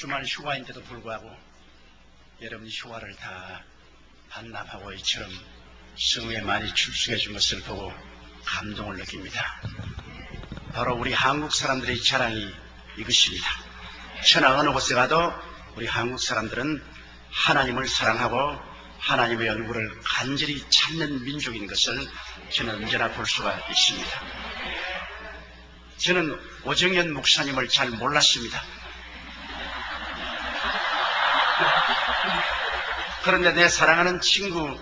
주말 휴가인데도 불구하고 여러분이 휴가를 다 반납하고 이처럼 성회에 많이 출석해 준 것을 보고 감동을 느낍니다. 바로 우리 한국 사람들의 자랑이 이것입니다. 천하 어느 곳에 가도 우리 한국 사람들은 하나님을 사랑하고 하나님의 얼굴을 간절히 찾는 민족인 것을 저는 언제나 볼 수가 있습니다. 저는 오정현 목사님을 잘 몰랐습니다. 그런데 내 사랑하는 친구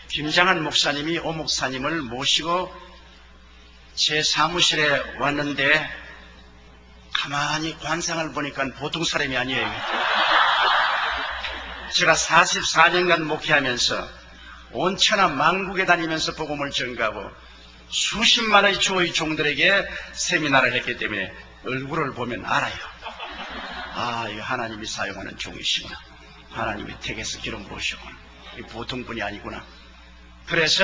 김장한 목사님이 오 목사님을 모시고 제 사무실에 왔는데 가만히 관상을 보니까 보통 사람이 아니에요. 제가 44년간 목회하면서 온 천하 만국에 다니면서 복음을 전가하고 수십만의 주의 종들에게 세미나를 했기 때문에 얼굴을 보면 알아요. 아, 이거 하나님이 사용하는 종이시구나. 하나님이 택해서 기름 부으시구나. 보통 분이 아니구나. 그래서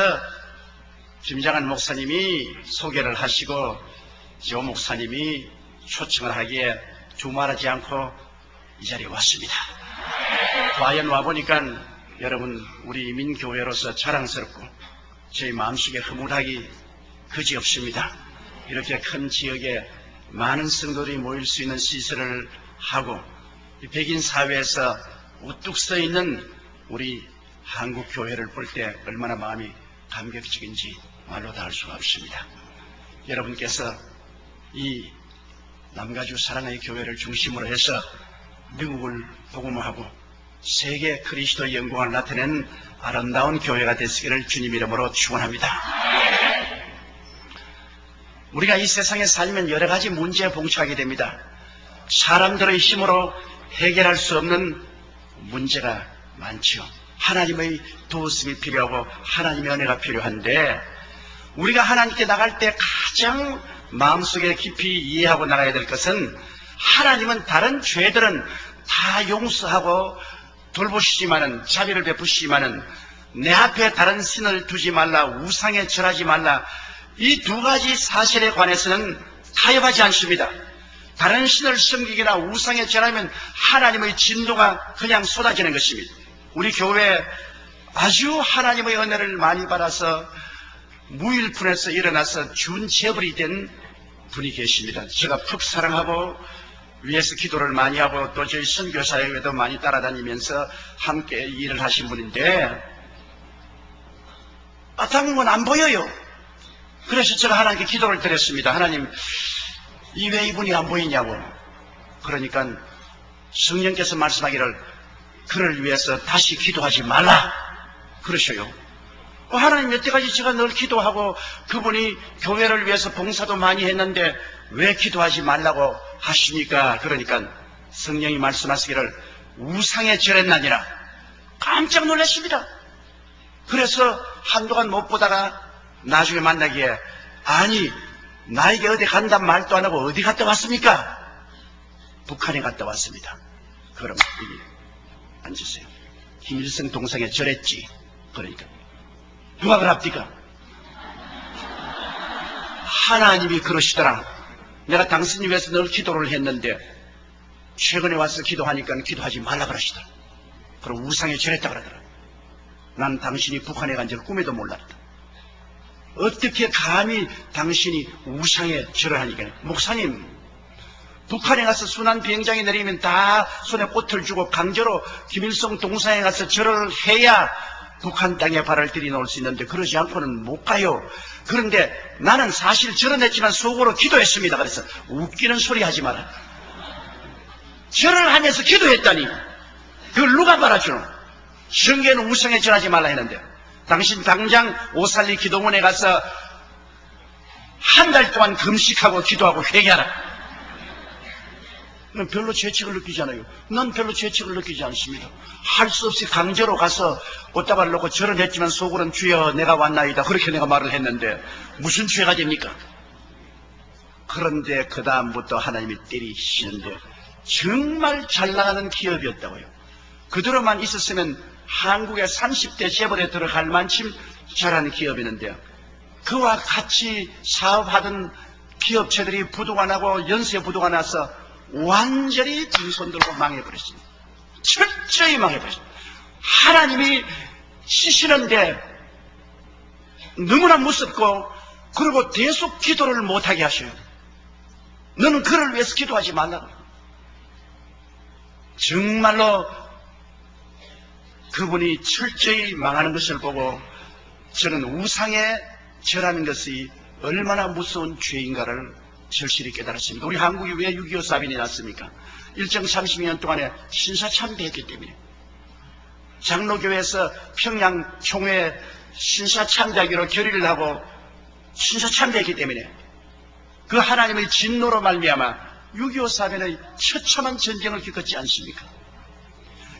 김장한 목사님이 소개를 하시고 조 목사님이 초청을 하기에 두말하지 않고 이 자리에 왔습니다. 과연 와보니까 여러분 우리 이민교회로서 자랑스럽고 저희 마음속에 흐뭇하기 그지없습니다. 이렇게 큰 지역에 많은 성도들이 모일 수 있는 시설을 하고 백인 사회에서 우뚝 서 있는 우리 한국 교회를 볼 때 얼마나 마음이 감격적인지 말로 다 할 수가 없습니다. 여러분께서 이 남가주 사랑의 교회를 중심으로 해서 미국을 복음화하고 세계 그리스도의 영광을 나타내는 아름다운 교회가 되시기를 주님 이름으로 축원합니다. 우리가 이 세상에 살면 여러 가지 문제에 봉착하게 됩니다. 사람들의 힘으로 해결할 수 없는 문제가 많죠. 하나님의 도우심이 필요하고 하나님의 은혜가 필요한데 우리가 하나님께 나갈 때 가장 마음속에 깊이 이해하고 나가야 될 것은 하나님은 다른 죄들은 다 용서하고 돌보시지만은 자비를 베푸시지만은 내 앞에 다른 신을 두지 말라, 우상에 절하지 말라, 이 두 가지 사실에 관해서는 타협하지 않습니다. 다른 신을 섬기거나 우상에 절하면 하나님의 진노가 그냥 쏟아지는 것입니다. 우리 교회에 아주 하나님의 은혜를 많이 받아서 무일푼에서 일어나서 준재벌이 된 분이 계십니다. 제가 푹 사랑하고 위에서 기도를 많이 하고 또 저희 선교사역에도 많이 따라다니면서 함께 일을 하신 분인데 당분간 안 보여요. 그래서 제가 하나님께 기도를 드렸습니다. 하나님, 이 왜 이분이 안 보이냐고. 그러니까 성령께서 말씀하기를 그를 위해서 다시 기도하지 말라 그러셔요. 하나님, 여태까지 제가 늘 기도하고 그분이 교회를 위해서 봉사도 많이 했는데 왜 기도하지 말라고 하십니까? 그러니까 성령이 말씀하시기를 우상에 절했나니라. 깜짝 놀랐습니다. 그래서 한동안 못 보다가 나중에 만나기에 아니 나에게 어디 간단 말도 안 하고 어디 갔다 왔습니까? 북한에 갔다 왔습니다. 그럼 여기 앉으세요. 김일성 동상에 절했지. 그러니까 누가 그럽니까? 하나님이 그러시더라. 내가 당신을 위해서 늘 기도를 했는데 최근에 와서 기도하니까 기도하지 말라 그러시더라. 그럼 우상에 절했다 그러더라. 난 당신이 북한에 간 줄 꿈에도 몰랐다. 어떻게 감히 당신이 우상에 절을 하니까. 목사님, 북한에 가서 순환 비행장에 내리면 다 손에 꽃을 주고 강제로 김일성 동상에 가서 절을 해야 북한 땅에 발을 들이놓을 수 있는데 그러지 않고는 못 가요. 그런데 나는 사실 절은 했지만 속으로 기도했습니다. 그래서 웃기는 소리 하지 마라. 절을 하면서 기도했다니 그걸 누가 말아주노? 성경에는 우상에 절하지 말라 했는데 당신 당장 오살리 기도원에 가서 한 달 동안 금식하고 기도하고 회개하라. 난 별로 죄책을 느끼지 않아요. 난 별로 죄책을 느끼지 않습니다. 할 수 없이 강제로 가서 꽃다발을 놓고 절은 했지만 속으로는 주여 내가 왔나이다 그렇게 내가 말을 했는데 무슨 죄가 됩니까? 그런데 그 다음부터 하나님이 때리시는데 정말 잘 나가는 기업이었다고요. 그대로만 있었으면 한국의 30대 재벌에 들어갈 만큼 잘하는 기업이었는데요. 그와 같이 사업하던 기업체들이 부도가 나고 연쇄 부도가 나서 완전히 빈손 들고 망해버렸습니다. 철저히 망해버렸습니다. 하나님이 치시는데 너무나 무섭고, 그리고 계속 기도를 못하게 하셔요. 너는 그를 위해서 기도하지 말라고. 정말로 그분이 철저히 망하는 것을 보고 저는 우상에 절하는 것이 얼마나 무서운 죄인가를 절실히 깨달았습니다. 우리 한국이 왜 6.25 사변이 났습니까? 일정 30년 동안에 신사참배했기 때문에. 장로교회에서 평양 총회 신사참배하기로 결의를 하고 신사참배했기 때문에 그 하나님의 진노로 말미암아 6.25 사변의 처참한 전쟁을 겪었지 않습니까?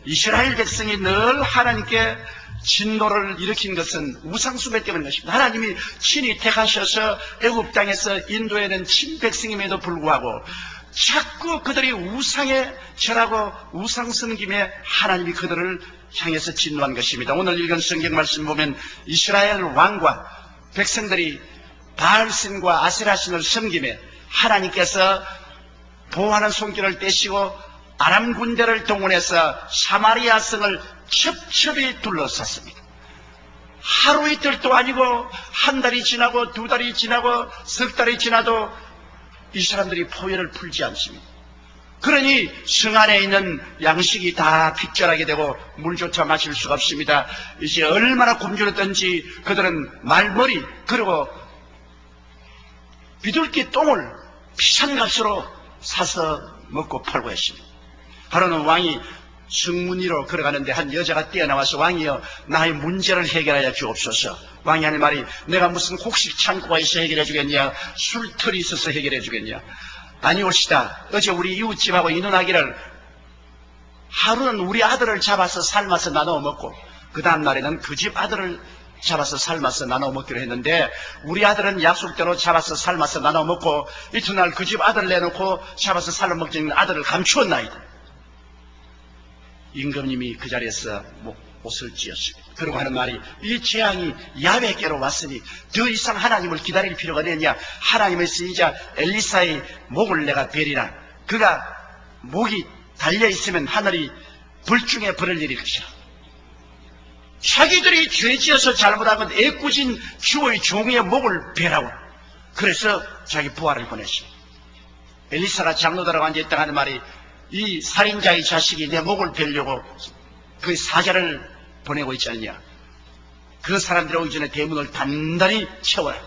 이스라엘 백성이 늘 하나님께 진노를 일으킨 것은 우상숭배 때문인 것입니다. 하나님이 친히 택하셔서 애굽 땅에서 인도에는 친백성임에도 불구하고 자꾸 그들이 우상에 절하고 우상 섬김에 하나님이 그들을 향해서 진노한 것입니다. 오늘 읽은 성경 말씀 보면 이스라엘 왕과 백성들이 바알신과 아세라신을 섬김에 하나님께서 보호하는 손길을 떼시고 아람 군대를 동원해서 사마리아 성을 첩첩이 둘러쌌습니다. 하루 이틀도 아니고 한 달이 지나고 두 달이 지나고 석 달이 지나도 이 사람들이 포효를 풀지 않습니다. 그러니 성 안에 있는 양식이 다 핍절하게 되고 물조차 마실 수가 없습니다. 이제 얼마나 굶주렸던지 그들은 말머리 그리고 비둘기 똥을 비싼 값으로 사서 먹고 팔고 했습니다. 하루는 왕이 성문 위로 걸어가는데 한 여자가 뛰어나와서 왕이여 나의 문제를 해결하여 주옵소서. 왕이 하는 말이 내가 무슨 곡식 창고가 있어 해결해 주겠냐, 술틀이 있어서 해결해 주겠냐. 아니옵시다. 어제 우리 이웃집하고 인원하기를 하루는 우리 아들을 잡아서 삶아서 나눠 먹고 그 다음 날에는 그 집 아들을 잡아서 삶아서 나눠 먹기로 했는데 우리 아들은 약속대로 잡아서 삶아서 나눠 먹고 이튿날 그 집 아들 내놓고 잡아서 삶아 먹는 아들을 감추었나이다. 임금님이 그 자리에서 옷을 찢었습니다. 그러고 하는 말이 이 재앙이 야훼께로 왔으니 더 이상 하나님을 기다릴 필요가 없느냐. 하나님의 선지자 엘리사의 목을 내가 베리라. 그가 목이 달려있으면 하늘이 불중에 불을 내릴 것이라. 자기들이 죄지어서 잘못한 건 애꿎은 주의 종의 목을 베라고. 그래서 자기 부하를 보냈습니다. 엘리사가 장로들하고 앉아있다 하는 말이 이 살인자의 자식이 내 목을 베려고 그 사자를 보내고 있지 않냐. 그 사람들이 오기 전에 대문을 단단히 채워라.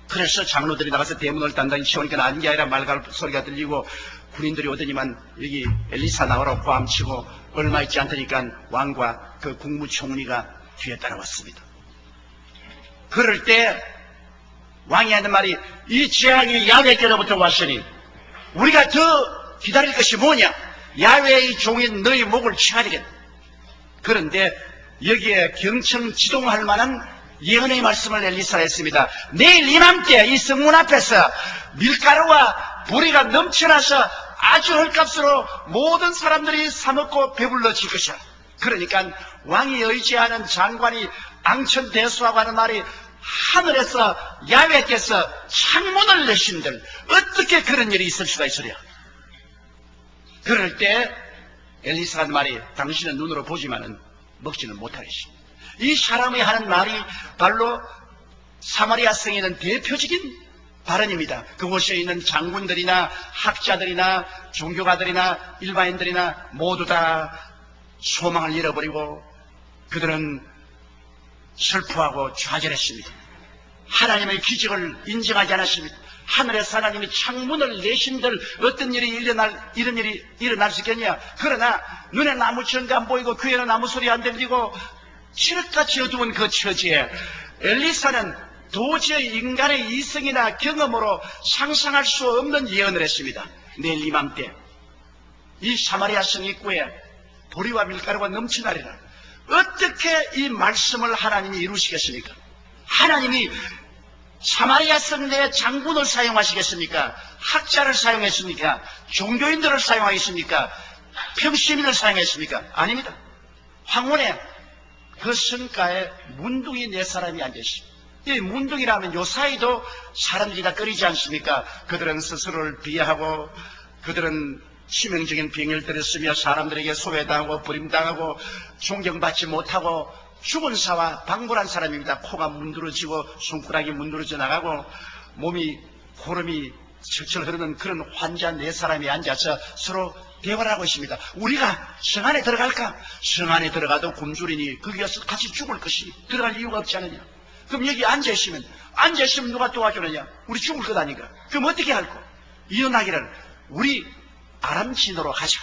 그래서 장로들이 나가서 대문을 단단히 채우니까 아닌 게 아니라 말갈 소리가 들리고 군인들이 오더니만 여기 엘리사 나오라고 고함치고 얼마 있지 않다니까 왕과 그 국무총리가 뒤에 따라왔습니다. 그럴 때 왕이 하는 말이 이 재앙이 야훼께로부터 왔으니 우리가 더 기다릴 것이 뭐냐. 야훼의 종인 너희 목을 쳐야 되겠다. 그런데 여기에 경청 지동할 만한 예언의 말씀을 엘리사가 했습니다. 내일 이맘때 이 성문 앞에서 밀가루와 보리가 넘쳐나서 아주 헐값으로 모든 사람들이 사먹고 배불러질 것이야. 그러니까 왕이 의지하는 장관이 앙천대수하고 하는 말이 하늘에서 야훼께서 창문을 내신들 어떻게 그런 일이 있을 수가 있으랴. 그럴 때 엘리사가 하는 말이 당신은 눈으로 보지만은 먹지는 못하겠습니다. 이 사람이 하는 말이 바로 사마리아 성에 있는 대표적인 발언입니다. 그곳에 있는 장군들이나 학자들이나 종교가들이나 일반인들이나 모두 다 소망을 잃어버리고 그들은 슬퍼하고 좌절했습니다. 하나님의 기적을 인정하지 않았습니다. 하늘에서 하나님이 창문을 내신들 어떤 일이 이런 일이 일어날 수 있겠냐. 그러나 눈에 나무 천가 안 보이고 귀에는 아무 소리 안 들리고 칠흑같이 어두운 그 처지에 엘리사는 도저히 인간의 이성이나 경험으로 상상할 수 없는 예언을 했습니다. 내일 이맘때 이 사마리아 성 입구에 보리와 밀가루가 넘쳐나리라. 어떻게 이 말씀을 하나님이 이루시겠습니까? 하나님이 사마리아 성 내에 장군을 사용하시겠습니까? 학자를 사용했습니까? 종교인들을 사용하겠습니까? 평시민을 사용했습니까? 아닙니다. 황혼에 그 성가에 문둥이 네 사람이 앉아있습니다. 이 문둥이라면 요 사이도 사람들이 다 꺼리지 않습니까? 그들은 스스로를 비하하고 그들은 치명적인 병열들을 쓰며 사람들에게 소외당하고 버림당하고 존경받지 못하고 죽은 사와 방불한 사람입니다. 코가 문드러지고 손가락이 문드러져 나가고 몸이 고름이 철철 흐르는 그런 환자 네 사람이 앉아서 서로 대화를 하고 있습니다. 우리가 성 안에 들어갈까? 성 안에 들어가도 굶주리니 거기 가서 같이 죽을 것이 들어갈 이유가 없지 않느냐? 그럼 여기 앉아있으면 누가 도와주느냐? 우리 죽을 것 아닌가? 그럼 어떻게 할까? 이혼하기를 우리 아람진으로 가자.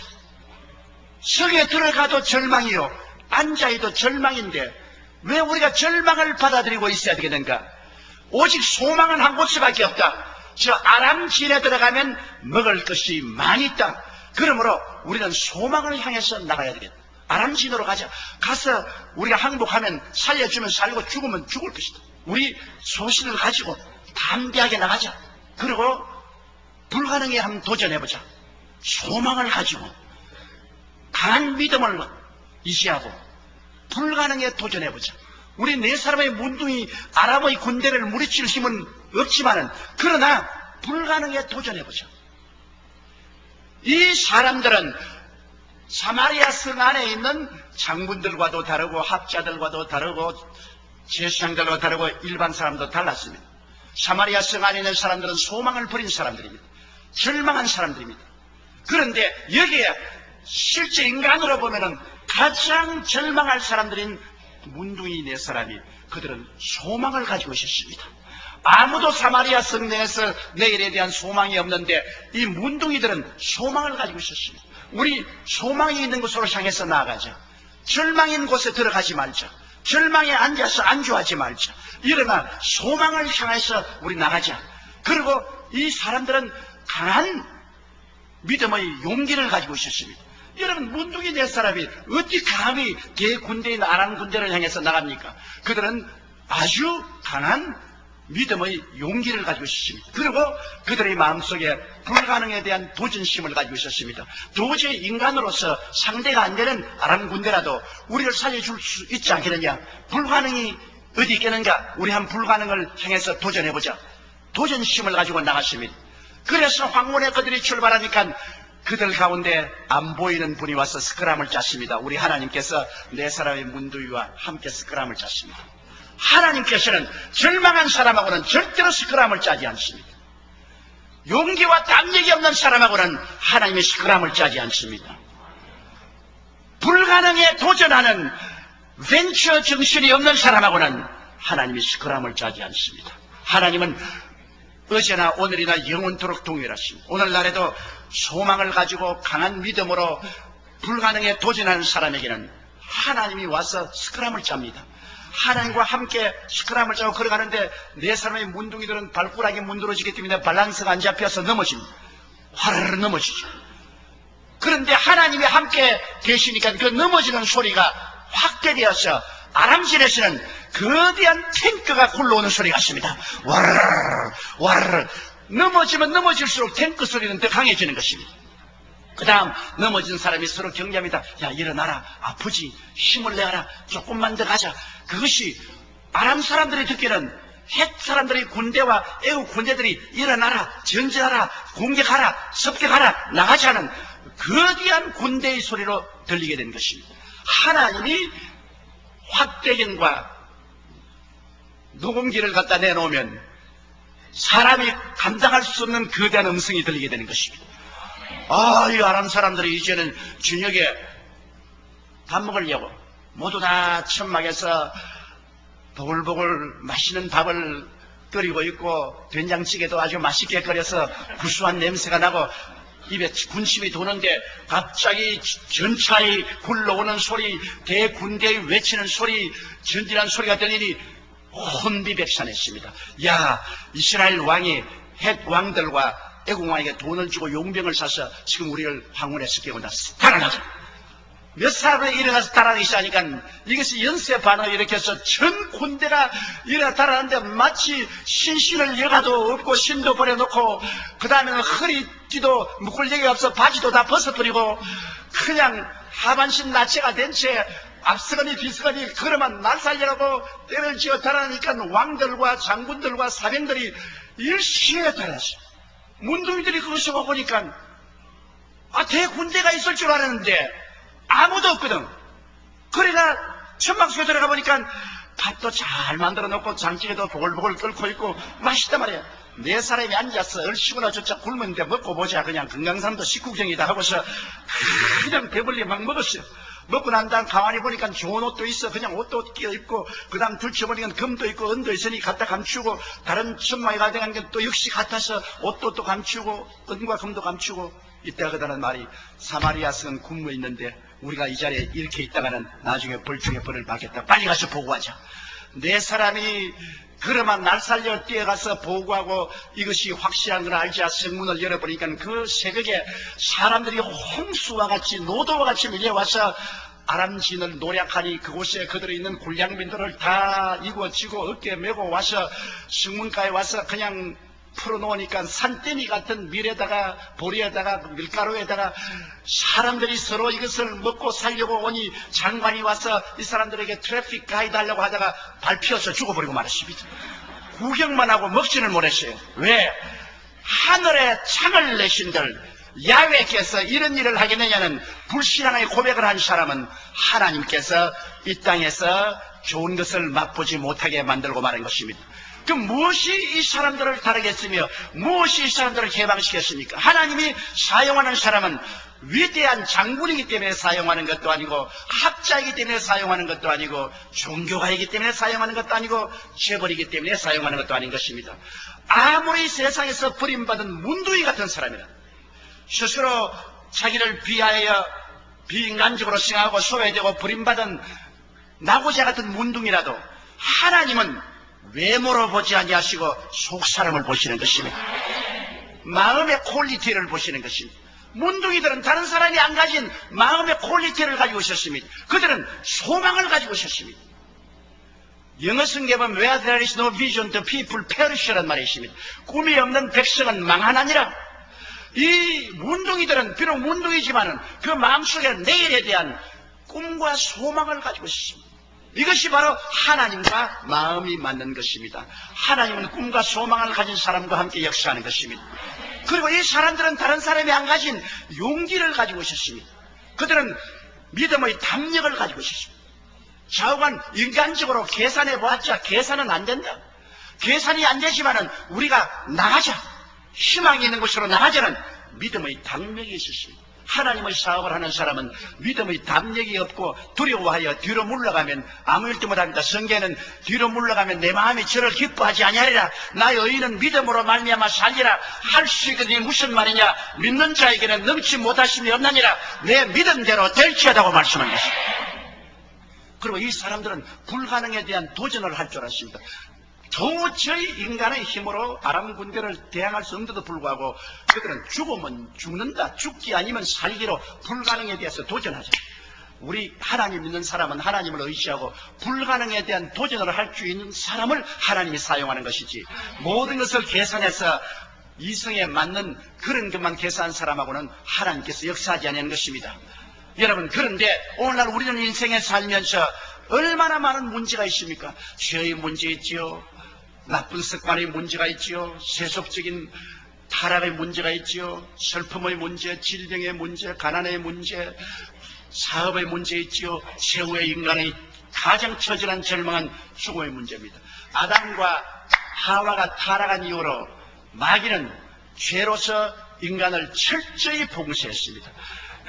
성에 들어가도 절망이요, 앉아있도 절망인데 왜 우리가 절망을 받아들이고 있어야 되겠는가? 오직 소망은 한 곳밖에 없다. 저 아람진에 들어가면 먹을 것이 많이 있다. 그러므로 우리는 소망을 향해서 나가야 되겠다. 아람진으로 가자. 가서 우리가 항복하면 살려주면 살고 죽으면 죽을 것이다. 우리 소신을 가지고 담대하게 나가자. 그리고 불가능에 한번 도전해보자. 소망을 가지고 강한 믿음을 유지하고 불가능에 도전해보자. 우리 네 사람의 문둥이 아람의 군대를 무리칠 힘은 없지만은 그러나 불가능에 도전해보자. 이 사람들은 사마리아 성 안에 있는 장군들과도 다르고 학자들과도 다르고 제사장들과 다르고 일반 사람도 달랐습니다. 사마리아 성 안에 있는 사람들은 소망을 버린 사람들입니다. 절망한 사람들입니다. 그런데 여기에 실제 인간으로 보면은 가장 절망할 사람들인 문둥이 네 사람이 그들은 소망을 가지고 있었습니다. 아무도 사마리아 성 내에서 내일에 대한 소망이 없는데 이 문둥이들은 소망을 가지고 있었습니다. 우리 소망이 있는 곳으로 향해서 나아가자. 절망인 곳에 들어가지 말자. 절망에 앉아서 안주하지 말자. 일어나 소망을 향해서 우리 나가자. 그리고 이 사람들은 강한 믿음의 용기를 가지고 있었습니다. 여러분, 문둥이 네 사람이 어떻게 감히 대군대인 아람 군대를 향해서 나갑니까? 그들은 아주 강한 믿음의 용기를 가지고 있었습니다. 그리고 그들의 마음속에 불가능에 대한 도전심을 가지고 있었습니다. 도저히 인간으로서 상대가 안 되는 아람 군대라도 우리를 살려줄 수 있지 않겠느냐? 불가능이 어디 있겠는가? 우리 한 불가능을 향해서 도전해보자. 도전심을 가지고 나갔습니다. 그래서 황혼에 그들이 출발하니까 그들 가운데 안 보이는 분이 와서 스크람을 짰습니다. 우리 하나님께서 네 사람의 문두위와 함께 스크람을 짰습니다. 하나님께서는 절망한 사람하고는 절대로 스크람을 짜지 않습니다. 용기와 담력이 없는 사람하고는 하나님이 스크람을 짜지 않습니다. 불가능에 도전하는 벤처 정신이 없는 사람하고는 하나님이 스크람을 짜지 않습니다. 하나님은 어제나 오늘이나 영원토록 동일하십니다. 오늘날에도 소망을 가지고 강한 믿음으로 불가능에 도전하는 사람에게는 하나님이 와서 스크람을 짭니다. 하나님과 함께 스크람을 짜고 걸어가는데 네 사람의 문둥이들은 발가락이 문드러지기 때문에 밸런스가 안 잡혀서 넘어집니다. 화르르 넘어지죠. 그런데 하나님이 함께 계시니까 그 넘어지는 소리가 확대되어서 아람진에서는 거대한 탱크가 굴러오는 소리가 있습니다. 와르르 와르르. 넘어지면 넘어질수록 탱크 소리는 더 강해지는 것입니다. 그 다음 넘어진 사람이 서로 격려합니다. 야, 일어나라. 아프지. 힘을 내라. 조금만 더 가자. 그것이 아람 사람들이 듣기는 헷 사람들의 군대와 애국 군대들이 일어나라. 전진하라. 공격하라. 습격하라. 나가지 않은 거대한 군대의 소리로 들리게 된 것입니다. 하나님이 확대경과 녹음기를 갖다 내놓으면 사람이 감당할 수 없는 거대한 음성이 들리게 되는 것입니다. 이 아람 사람들이 이제는 저녁에 밥 먹으려고 모두 다 천막에서 보글보글 맛있는 밥을 끓이고 있고 된장찌개도 아주 맛있게 끓여서 구수한 냄새가 나고 입에 군침이 도는데 갑자기 전차에 굴러오는 소리, 대군대에 외치는 소리, 전진한 소리가 들리니 혼비백산했습니다. 야, 이스라엘 왕이 헷 왕들과 애국 왕에게 돈을 주고 용병을 사서 지금 우리를 황혼에서 깨어났어. 달아나자. 몇 사람이 일어나서 달아나기 시작하니까 이것이 연쇄 반응을 일으켜서 전 군대가 일어나 달아나는데 마치 신신을 여가도 없고 신도 버려놓고 그 다음에는 허리띠도 묶을 여기가 없어 바지도 다 벗어버리고 그냥 하반신 나체가 된 채 앞서거니 뒤서거니 걸어만 날 살려고 때를 지어 달아나니까 왕들과 장군들과 사병들이 일시에 달았어요. 문둥이들이 그것을 보니까 대군대가 있을 줄 알았는데 아무도 없거든. 그러나 천막속에 들어가 보니까 밥도 잘 만들어 놓고 장찌개도 보글보글 끓고 있고 맛있단 말이야. 네 사람이 앉아서 얼씨구나 저짝 굶었는데 먹고 보자. 그냥 건강삼도 식구경이다 하고서 그냥 배불리 막 먹었어요. 먹고 난 다음 가만히 보니까 좋은 옷도 있어. 그냥 옷도 끼어 입고, 그 다음 둘쳐보니까 금도 있고 은도 있으니 갖다 감추고, 다른 천막에 가져간 게 또 역시 같아서 옷도 또 감추고, 은과 금도 감추고, 이때가 그다는 말이, 사마리아성은 굶어 있는데 우리가 이 자리에 이렇게 있다가는 나중에 벌중에 벌을 받겠다. 빨리 가서 보고하자. 네 사람이 그러면 날 살려 뛰어가서 보고하고 이것이 확실한 걸 알자 성문을 열어보니까 그 새벽에 사람들이 홍수와 같이 노도와 같이 밀려와서 아람 진을 노략하니 그곳에 그들이 있는 굴량민들을 다 이고지고 어깨에 메고 와서 성문가에 와서 그냥 풀어놓으니까 산더미 같은 밀에다가 보리에다가 밀가루에다가 사람들이 서로 이것을 먹고 살려고 오니 장관이 와서 이 사람들에게 트래픽 가이드 하려고 하다가 밟혀서 죽어버리고 말았습니다. 구경만 하고 먹지를 못했어요. 왜? 하늘에 창을 내신들 야훼께서 이런 일을 하겠느냐는 불신앙의 고백을 한 사람은 하나님께서 이 땅에서 좋은 것을 맛보지 못하게 만들고 말한 것입니다. 그럼 무엇이 이 사람들을 다르겠으며 무엇이 이 사람들을 해방시켰습니까? 하나님이 사용하는 사람은 위대한 장군이기 때문에 사용하는 것도 아니고 학자이기 때문에 사용하는 것도 아니고 종교가이기 때문에 사용하는 것도 아니고 재벌이기 때문에 사용하는 것도 아닌 것입니다. 아무리 세상에서 버림받은 문둥이 같은 사람이라 스스로 자기를 비하하여 비인간적으로 생각하고 소외되고 버림받은 나고자 같은 문둥이라도 하나님은 외모로 보지 아니하시고 속사람을 보시는 것입니다. 마음의 퀄리티를 보시는 것입니다. 문둥이들은 다른 사람이 안 가진 마음의 퀄리티를 가지고 있었습니다. 그들은 소망을 가지고 있었습니다. 영어 성경에 보면 Where there is no vision, the people perish라는 말이 있습니다. 꿈이 없는 백성은 망하나니라. 이 문둥이들은 비록 문둥이지만은 그 마음속에 내일에 대한 꿈과 소망을 가지고 있습니다. 이것이 바로 하나님과 마음이 맞는 것입니다. 하나님은 꿈과 소망을 가진 사람과 함께 역사하는 것입니다. 그리고 이 사람들은 다른 사람이 안 가진 용기를 가지고 있었습니다. 그들은 믿음의 담력을 가지고 있었습니다. 좌우간 인간적으로 계산해 보았자 계산은 안 된다. 계산이 안 되지만은 우리가 나가자, 희망이 있는 곳으로 나가자는 믿음의 담력이 있었습니다. 하나님의 사업을 하는 사람은 믿음의 담력이 없고 두려워하여 뒤로 물러가면 아무 일도 못합니다. 성경에는 뒤로 물러가면 내 마음이 저를 기뻐하지 아니하리라. 나의 의인은 믿음으로 말미암아 살리라. 할 수 있거든요. 무슨 말이냐? 믿는 자에게는 넘치 못하심이 없나니라. 내 믿음대로 될지어다고 말씀한 것입니다. 그리고 이 사람들은 불가능에 대한 도전을 할 줄 알았습니다. 도저히 인간의 힘으로 아람 군대를 대항할 수 없는데도 불구하고 그들은 죽으면 죽는다, 죽기 아니면 살기로 불가능에 대해서 도전하죠. 우리 하나님 믿는 사람은 하나님을 의지하고 불가능에 대한 도전을 할 수 있는 사람을 하나님이 사용하는 것이지, 모든 것을 계산해서 이성에 맞는 그런 것만 계산한 사람하고는 하나님께서 역사하지 않는 것입니다. 여러분, 그런데 오늘날 우리는 인생에 살면서 얼마나 많은 문제가 있습니까? 죄의 문제 있지요, 나쁜 습관의 문제가 있지요, 세속적인 타락의 문제가 있지요, 슬픔의 문제, 질병의 문제, 가난의 문제, 사업의 문제 있지요, 최후의 인간의 가장 처절한 절망한 죽음의 문제입니다. 아담과 하와가 타락한 이후로 마귀는 죄로서 인간을 철저히 봉쇄했습니다.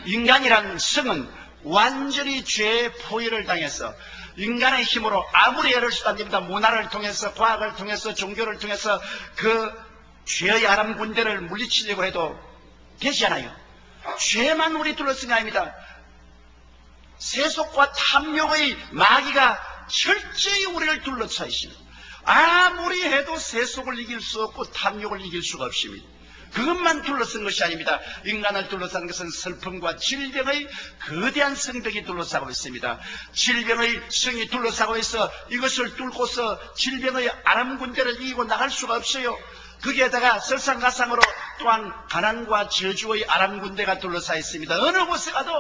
인간이란 성은 완전히 죄의 포위를 당해서 인간의 힘으로 아무리 애를 써도 안 됩니다. 문화를 통해서, 과학을 통해서, 종교를 통해서 그 죄의 아람 군대를 물리치려고 해도 되지 않아요. 죄만 우리 둘러쓴 게 아닙니다. 세속과 탐욕의 마귀가 철저히 우리를 둘러싸 있습니다. 아무리 해도 세속을 이길 수 없고 탐욕을 이길 수가 없습니다. 그것만 둘러쓴 것이 아닙니다. 인간을 둘러싼 것은 슬픔과 질병의 거대한 성벽이 둘러싸고 있습니다. 질병의 성이 둘러싸고 있어 이것을 뚫고서 질병의 아람 군대를 이기고 나갈 수가 없어요. 거기에다가 설상가상으로 또한 가난과 저주의 아람 군대가 둘러싸여 있습니다. 어느 곳에 가도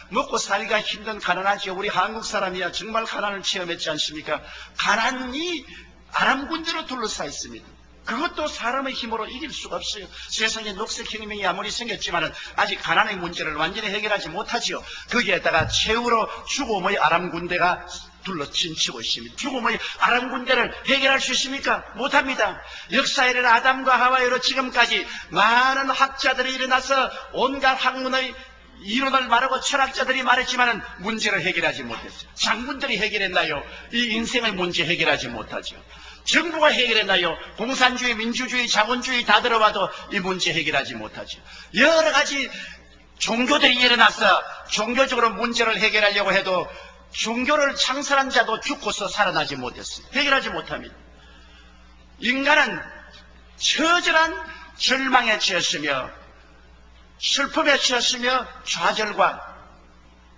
먹고 살기가 힘든 가난하죠. 우리 한국 사람이야 정말 가난을 체험했지 않습니까? 가난이 아람 군대로 둘러싸여 있습니다. 그것도 사람의 힘으로 이길 수가 없어요. 세상에 녹색혁명이 아무리 생겼지만 아직 가난의 문제를 완전히 해결하지 못하지요. 거기에다가 최후로 죽음의 아람 군대가 둘러친치고 있습니다. 죽음의 아람 군대를 해결할 수 있습니까? 못합니다. 역사에 일어나 아담과 하와이로 지금까지 많은 학자들이 일어나서 온갖 학문의 이론을 말하고 철학자들이 말했지만 문제를 해결하지 못했어요. 장군들이 해결했나요? 이 인생의 문제 해결하지 못하죠. 정부가 해결했나요? 공산주의, 민주주의, 자본주의 다 들어봐도 이 문제 해결하지 못하죠. 여러 가지 종교들이 일어나서 종교적으로 문제를 해결하려고 해도 종교를 창설한 자도 죽고서 살아나지 못했어요. 해결하지 못합니다. 인간은 처절한 절망에 처했으며 슬픔에 처했으며 좌절과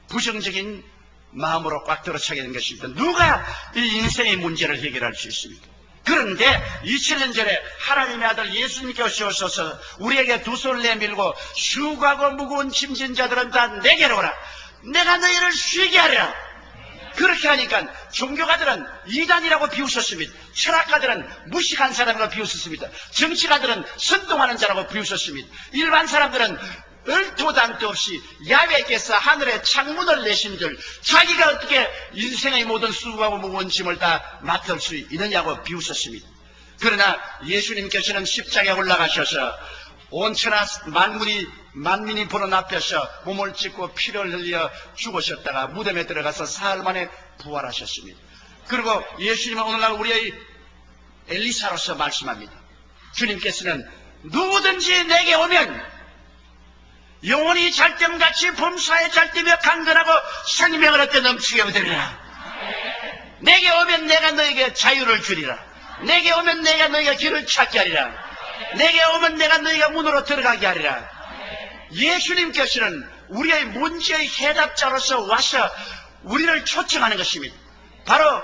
부정적인 마음으로 꽉 들어차게 된 것입니다. 누가 이 인생의 문제를 해결할 수 있습니까? 그런데 2000년 전에 하나님의 아들 예수님께 오셔서 우리에게 두 손을 내밀고 수고하고 무거운 짐진 자들은 다 내게로 오라. 내가 너희를 쉬게 하리라. 그렇게 하니까 종교가들은 이단이라고 비웃었습니다. 철학가들은 무식한 사람이라고 비웃었습니다. 정치가들은 선동하는 자라고 비웃었습니다. 일반 사람들은 얼토당토 없이 야훼께서 하늘에 창문을 내신들 자기가 어떻게 인생의 모든 수고하고 무거운 짐을 다 맡을 수 있느냐고 비웃었습니다. 그러나 예수님께서는 십자가에 올라가셔서 온천하 만민이 보는 앞에서 몸을 찢고 피를 흘려 죽으셨다가 무덤에 들어가서 사흘 만에 부활하셨습니다. 그리고 예수님은 오늘날 우리의 엘리사로서 말씀합니다. 주님께서는 누구든지 내게 오면 영혼이 잘됨같이 범사에 잘되며 강건하고 생명을 얻게 넘치게 얻으리라. 내게 오면 내가 너에게 자유를 주리라. 내게 오면 내가 너에게 길을 찾게 하리라. 내게 오면 내가 너희가 문으로 들어가게 하리라. 예수님께서는 우리의 문제의 해답자로서 와서 우리를 초청하는 것입니다. 바로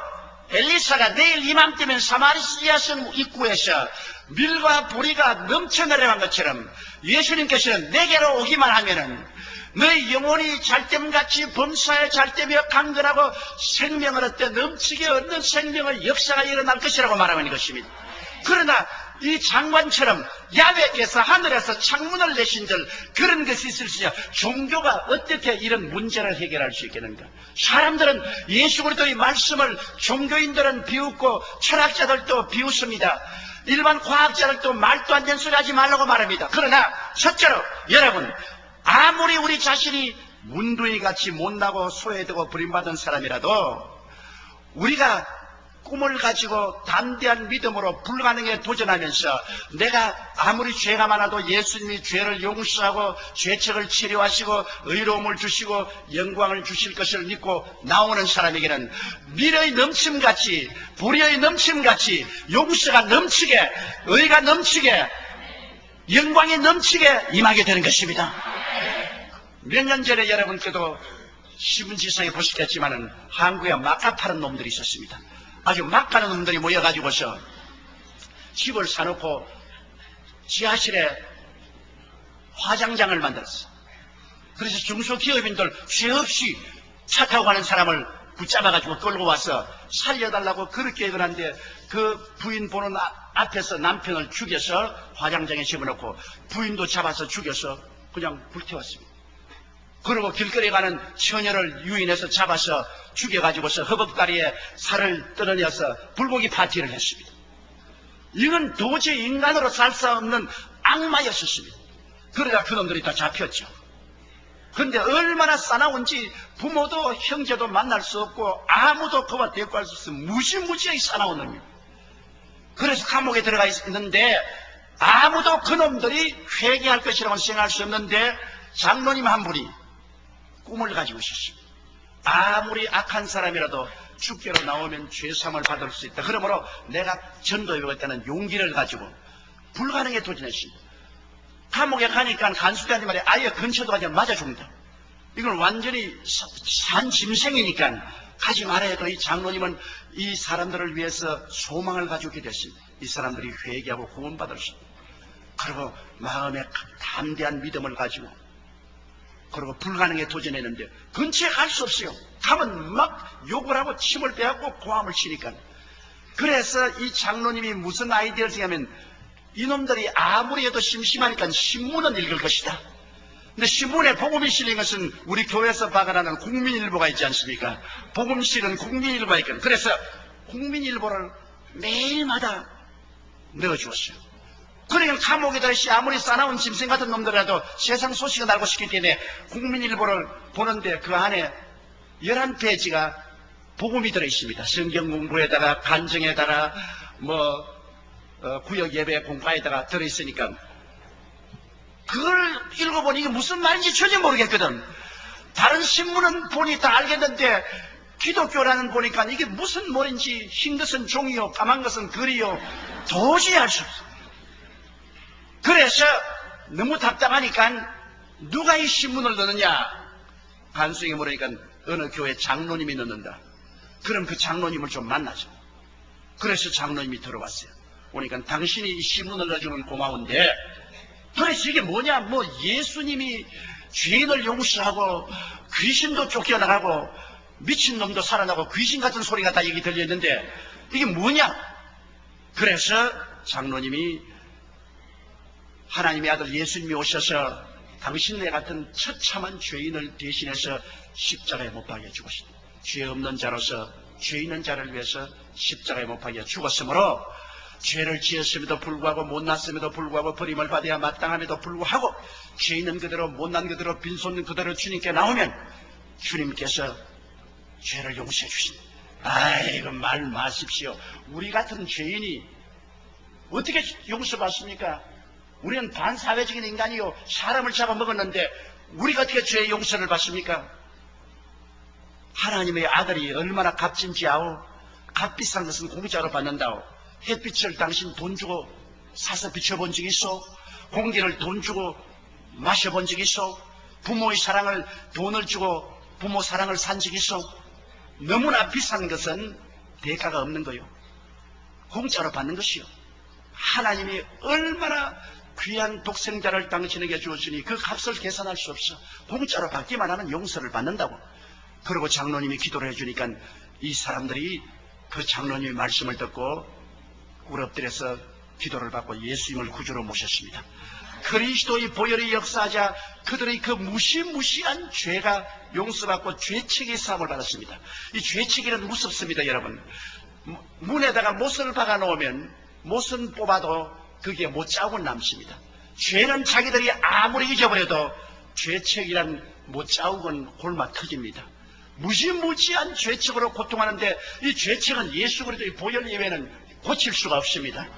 엘리사가 내일 이맘때면 사마리아 성 입구에서 밀과 보리가 넘쳐 내려간 것처럼 예수님께서는 내게로 오기만 하면은 너희 영혼이 잘됨같이 범사에 잘되며 강건하고 생명을 얻되 넘치게 얻는 생명의 역사가 일어날 것이라고 말하는 것입니다. 그러나 이 장관처럼 야훼께서 하늘에서 창문을 내신들 그런 것이 있을 수 있냐. 종교가 어떻게 이런 문제를 해결할 수 있겠는가. 사람들은 예수 그리스도의 말씀을 종교인들은 비웃고 철학자들도 비웃습니다. 일반 과학자들도 말도 안 되는 소리 하지 말라고 말합니다. 그러나 첫째로 여러분, 아무리 우리 자신이 문둥이같이 못나고 소외되고 버림받은 사람이라도 우리가 꿈을 가지고 담대한 믿음으로 불가능에 도전하면서 내가 아무리 죄가 많아도 예수님이 죄를 용서하고 죄책을 치료하시고 의로움을 주시고 영광을 주실 것을 믿고 나오는 사람에게는 미래의 넘침같이 불의의 넘침같이 용서가 넘치게 의가 넘치게 영광이 넘치게 임하게 되는 것입니다. 몇 년 전에 여러분께도 신문지상에 보셨겠지만은 한국에 막가 파는 놈들이 있었습니다. 아주 막 가는 놈들이 모여가지고서 집을 사놓고 지하실에 화장장을 만들었어. 그래서 중소기업인들 죄 없이 차 타고 가는 사람을 붙잡아가지고 끌고 와서 살려달라고 그렇게 그러는데 그 부인 보는 앞에서 남편을 죽여서 화장장에 집어넣고 부인도 잡아서 죽여서 그냥 불태웠습니다. 그리고 길거리에 가는 처녀를 유인해서 잡아서 죽여가지고서 허벅다리에 살을 떨어내서 불고기 파티를 했습니다. 이건 도저히 인간으로 살 수 없는 악마였습니다. 그러다 그놈들이 다 잡혔죠. 그런데 얼마나 싸나운지 부모도 형제도 만날 수 없고 아무도 그와 대꾸할 수 없어 무지무지하게 싸나운 놈입니다. 그래서 감옥에 들어가 있는데 아무도 그놈들이 회개할 것이라고 생각할 수 없는데 장로님 한 분이 꿈을 가지고 있었습니다. 아무리 악한 사람이라도 죽게로 나오면 죄사함을 받을 수 있다. 그러므로 내가 전도에 배웠다는 용기를 가지고 불가능에 도전했습니다. 감옥에 가니까 간수대한테 말해 아예 근처도 가지 맞아 죽는다. 이건 완전히 산 짐승이니까 가지 말아야 해도 이 장로님은 이 사람들을 위해서 소망을 가지고 있게 됐습니다. 이 사람들이 회개하고 구원받을 수 있다. 그리고 마음에 담대한 믿음을 가지고 그리고 불가능에 도전했는데 근처에 갈 수 없어요. 가면 막 욕을 하고 침을 빼앗고 고함을 치니까. 그래서 이 장로님이 무슨 아이디어를 생각하면 이놈들이 아무리 해도 심심하니까 신문은 읽을 것이다. 근데 신문에 복음이 실린 것은 우리 교회에서 박아나는 국민일보가 있지 않습니까? 복음 실은 국민일보가 있거든. 그래서 국민일보를 매일마다 넣어주었어요. 그러니까 감옥에다 아무리 싸나운 짐승 같은 놈들이라도 세상 소식을 알고 싶기 때문에 국민일보를 보는데 그 안에 11페이지가 복음이 들어있습니다. 성경 공부에다가 간증에다가 구역 예배 공과에다가 들어있으니까 그걸 읽어보니 이게 무슨 말인지 전혀 모르겠거든. 다른 신문은 보니 다 알겠는데 기독교라는 보니까 이게 무슨 말인지 흰 것은 종이요 까만 것은 글이요 도저히 알 수 없어. 그래서 너무 답답하니까 누가 이 신문을 넣느냐? 간수에게 물으니까 어느 교회 장로님이 넣는다. 그럼 그 장로님을 좀 만나죠. 그래서 장로님이 들어왔어요. 오니까 당신이 이 신문을 넣어주면 고마운데 도대체 이게 뭐냐? 예수님이 죄인을 용서하고 귀신도 쫓겨나가고 미친놈도 살아나고 귀신 같은 소리가 다 여기 들렸는데 이게 뭐냐? 그래서 장로님이 하나님의 아들 예수님이 오셔서 당신네 같은 처참한 죄인을 대신해서 십자가에 못 박여 죽으신 죄 없는 자로서 죄 있는 자를 위해서 십자가에 못 박여 죽었으므로 죄를 지었음에도 불구하고 못났음에도 불구하고 버림을 받아야 마땅함에도 불구하고 죄 있는 그대로 못난 그대로 빈손 그대로 주님께 나오면 주님께서 죄를 용서해 주신. 아이고 말 마십시오. 우리 같은 죄인이 어떻게 용서받습니까? 우리는 반사회적인 인간이요 사람을 잡아먹었는데 우리가 어떻게 죄의 용서를 받습니까? 하나님의 아들이 얼마나 값진지 아오. 값비싼 것은 공짜로 받는다오. 햇빛을 당신 돈 주고 사서 비춰본 적 있어? 공기를 돈 주고 마셔본 적 있어? 부모의 사랑을 돈을 주고 부모 사랑을 산 적 있어? 너무나 비싼 것은 대가가 없는 거요. 공짜로 받는 것이요. 하나님이 얼마나 귀한 독생자를 당신에게 주었으니 그 값을 계산할 수 없어. 공짜로 받기만 하면 용서를 받는다고. 그리고 장로님이 기도를 해주니까 이 사람들이 그 장로님의 말씀을 듣고 꿇어엎드려서 기도를 받고 예수님을 구주로 모셨습니다. 그리스도의 보혈이 역사하자 그들의 그 무시무시한 죄가 용서받고 죄책의 사함을 받았습니다. 이 죄책이는 무섭습니다, 여러분. 문에다가 못을 박아 놓으면 못은 뽑아도 그게 못자국은 남습니다. 죄는 자기들이 아무리 잊어버려도 죄책이란 못자국은 골마 터집니다. 무지무지한 죄책으로 고통하는데 이 죄책은 예수 그리스도의 보혈 예외는 고칠 수가 없습니다.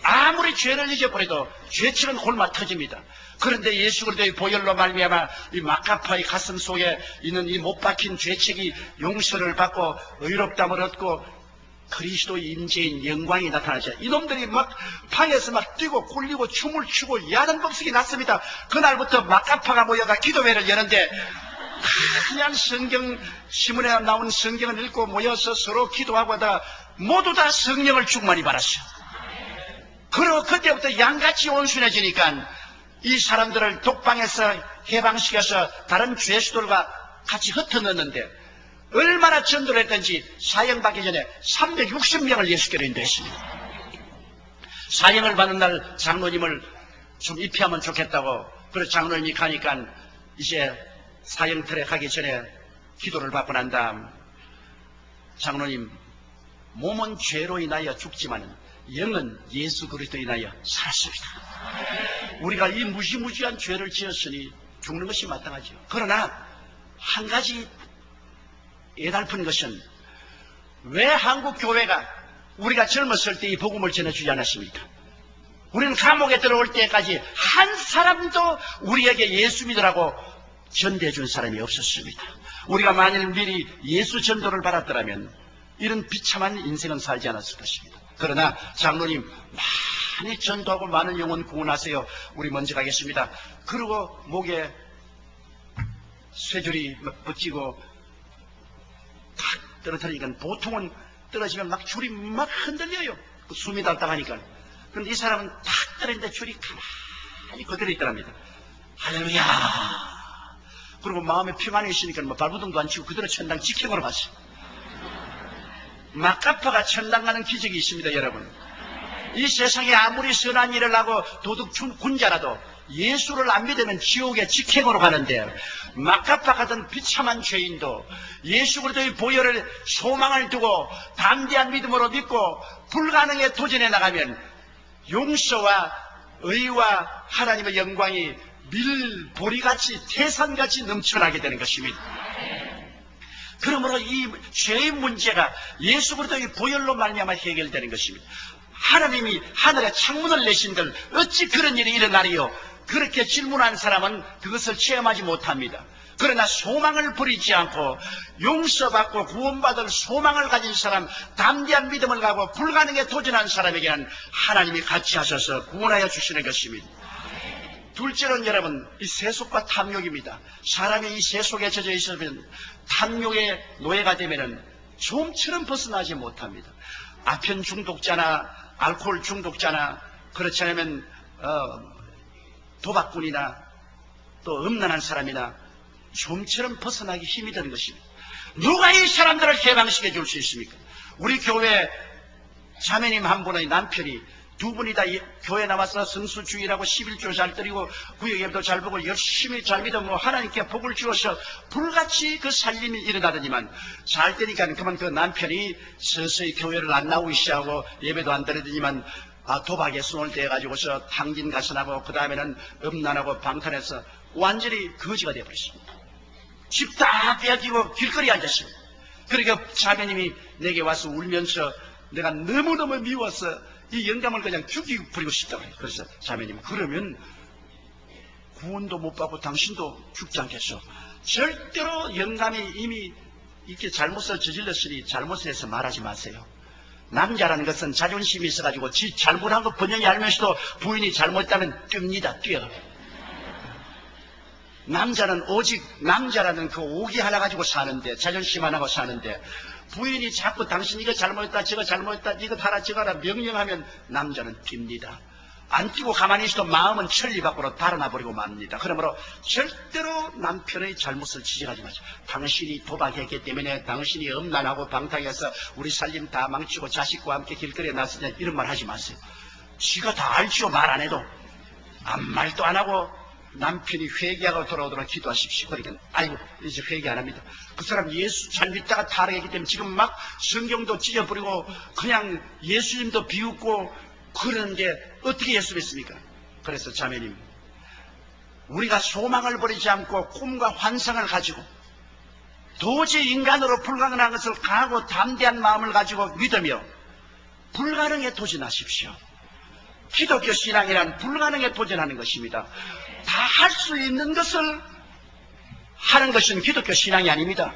아무리 죄를 잊어버려도 죄책은 골마 터집니다. 그런데 예수 그리스도의 보혈로 말미암아 이 마카파의 가슴 속에 있는 이 못 박힌 죄책이 용서를 받고 의롭다함을 얻고 그리스도의 임재인 영광이 나타나죠. 이놈들이 막 방에서 막 뛰고 굴리고 춤을 추고 야단 법석이 났습니다. 그날부터 마카파가 모여가 기도회를 여는데 그냥 성경 신문에 나온 성경을 읽고 모여서 서로 기도하고 하다가 모두 다 성령을 충만히 받았어요. 그리고 그때부터 양같이 온순해지니까 이 사람들을 독방에서 해방시켜서 다른 죄수들과 같이 흩어넣었는데 얼마나 전도를 했던지 사형받기 전에 360명을 예수께로 인도했습니다. 사형을 받는 날 장로님을 좀 입히하면 좋겠다고 그래서 장로님이 가니까 이제 사형틀에 가기 전에 기도를 받고 난 다음 장로님 몸은 죄로 인하여 죽지만 영은 예수 그리스도로 인하여 살았습니다. 우리가 이 무시무시한 죄를 지었으니 죽는 것이 마땅하죠. 그러나 한 가지 애달픈 것은 왜 한국 교회가 우리가 젊었을 때 이 복음을 전해주지 않았습니까? 우리는 감옥에 들어올 때까지 한 사람도 우리에게 예수 믿으라고 전대해 준 사람이 없었습니다. 우리가 만일 미리 예수 전도를 받았더라면 이런 비참한 인생은 살지 않았을 것입니다. 그러나 장로님 많이 전도하고 많은 영혼 구원하세요. 우리 먼저 가겠습니다. 그리고 목에 쇠줄이 붙이고 탁 떨어뜨리니까 보통은 떨어지면 막 줄이 막 흔들려요. 숨이 달딱하니까. 그런데 이 사람은 탁 떨어지는데 줄이 가만히 그대로 있더랍니다. 할렐루야. 그리고 마음에 평안이 있으니까 발부둥도 안 치고 그대로 천당 직행으로 갔어요. 마카파가 천당 가는 기적이 있습니다, 여러분. 이 세상에 아무리 선한 일을 하고 도둑 군자라도 예수를 안 믿으면 지옥의 직행으로 가는데, 막가파 같은 비참한 죄인도 예수 그리스도의 보혈을 소망을 두고 담대한 믿음으로 믿고 불가능에 도전해 나가면 용서와 의와 하나님의 영광이 밀보리같이 태산같이 넘쳐나게 되는 것입니다. 그러므로 이 죄의 문제가 예수 그리스도의 보혈로 말미암아 해결되는 것입니다. 하나님이 하늘에 창문을 내신들 어찌 그런 일이 일어나리요? 그렇게 질문한 사람은 그것을 체험하지 못합니다. 그러나 소망을 버리지 않고 용서받고 구원받을 소망을 가진 사람, 담대한 믿음을 가고 불가능에 도전한 사람에게는 하나님이 같이 하셔서 구원하여 주시는 것입니다. 둘째는 여러분, 이 세속과 탐욕입니다. 사람이 이 세속에 젖어 있으면 탐욕의 노예가 되면은 좀처럼 벗어나지 못합니다. 아편 중독자나 알코올 중독자나 그렇지 않으면 도박꾼이나 또 음란한 사람이나 좀처럼 벗어나기 힘이 드는 것입니다. 누가 이 사람들을 해방시켜 줄 수 있습니까? 우리 교회 자매님 한 분의 남편이 두 분이 다 교회 나와서 성수주의라고 11조 잘 드리고 구역예배도 잘 보고 열심히 잘 믿으면 하나님께 복을 주어서 불같이 그 살림이 일어나더니만 잘 되니까 그만 그 남편이 서서히 교회를 안 나오기 시작하고 예배도 안 드리더니만 도박에 손을 대가지고서 탕진 가선하고 그 다음에는 음란하고 방탄해서 완전히 거지가 되어버렸습니다. 집 다 빼앗기고 길거리에 앉았습니다. 그러니까 자매님이 내게 와서 울면서 내가 너무너무 미워서 이 영감을 그냥 죽이버리고 싶다고 해요. 그래서 자매님, 그러면 구원도 못 받고 당신도 죽지 않겠어? 절대로 영감이 이미 이렇게 잘못을 저질렀으니 잘못을 해서 말하지 마세요. 남자라는 것은 자존심이 있어가지고 지 잘못한 거 번영이 알면서도 부인이 잘못했다면 뜁니다. 뛰어. 남자는 오직 남자라는 그 오기 하나 가지고 사는데, 자존심 하나 가지고 사는데, 부인이 자꾸 당신 이거 잘못했다 저거 잘못했다 이거 하라 저거 하라 명령하면 남자는 뜁니다. 안 뛰고 가만히 있어도 마음은 천리 밖으로 달아나버리고 맙니다. 그러므로 절대로 남편의 잘못을 지적하지 마세요. 당신이 도박했기 때문에, 당신이 음란하고 방탕해서 우리 살림 다 망치고 자식과 함께 길거리에 나서냐 이런 말 하지 마세요. 지가 다 알죠. 말 안 해도. 아무 말도 안 하고 남편이 회개하고 돌아오도록 기도하십시오. 그러니까 아이고 이제 회개 안 합니다. 그 사람 예수 잘 믿다가 타락했기 때문에 지금 막 성경도 찢어버리고 그냥 예수님도 비웃고 그러는데 어떻게 예수 믿습니까? 그래서 자매님, 우리가 소망을 버리지 않고 꿈과 환상을 가지고 도저히 인간으로 불가능한 것을 강하고 담대한 마음을 가지고 믿으며 불가능에 도전하십시오. 기독교 신앙이란 불가능에 도전하는 것입니다. 다 할 수 있는 것을 하는 것은 기독교 신앙이 아닙니다.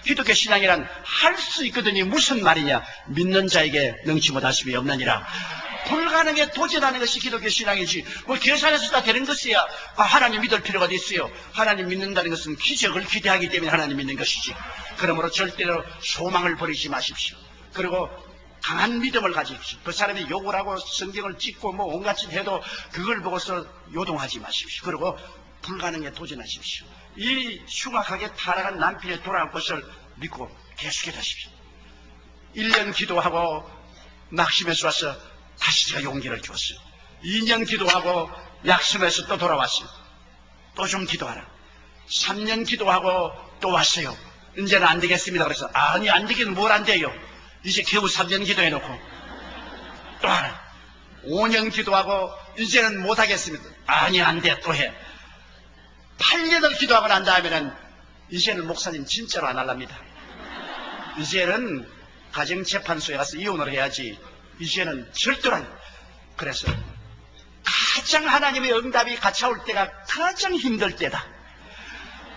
기독교 신앙이란 할 수 있거든요. 무슨 말이냐? 믿는 자에게 능치 못하심이 없느니라. 불가능에 도전하는 것이 기독교 신앙이지, 뭐 계산해서 다 되는 것이야 하나님 믿을 필요가 있어요. 하나님 믿는다는 것은 기적을 기대하기 때문에 하나님 믿는 것이지. 그러므로 절대로 소망을 버리지 마십시오. 그리고 강한 믿음을 가지십시오. 그 사람이 욕을 하고 성경을 찍고 뭐 온갖 짓 해도 그걸 보고서 요동하지 마십시오. 그리고 불가능에 도전하십시오. 이 흉악하게 타락한 남편의 돌아올 것을 믿고 계속해 가십시오. 1년 기도하고 낙심해서 와서 다시 제가 용기를 주었어요. 2년 기도하고 낙심해서 또 돌아왔어요. 또 좀 기도하라. 3년 기도하고 또 왔어요. 이제는 안 되겠습니다. 그래서 아니 안 되긴 뭘 안 돼요. 이제 겨우 3년 기도해놓고 또 하나. 5년 기도하고 이제는 못하겠습니다. 아니 안 돼 또 해. 8년을 기도하고 난 다음에는 이제는 목사님 진짜로 안 할랍니다. 이제는 가정재판소에 가서 이혼을 해야지. 이제는 절대로 안. 그래서 가장 하나님의 응답이 같이 올 때가 가장 힘들 때다.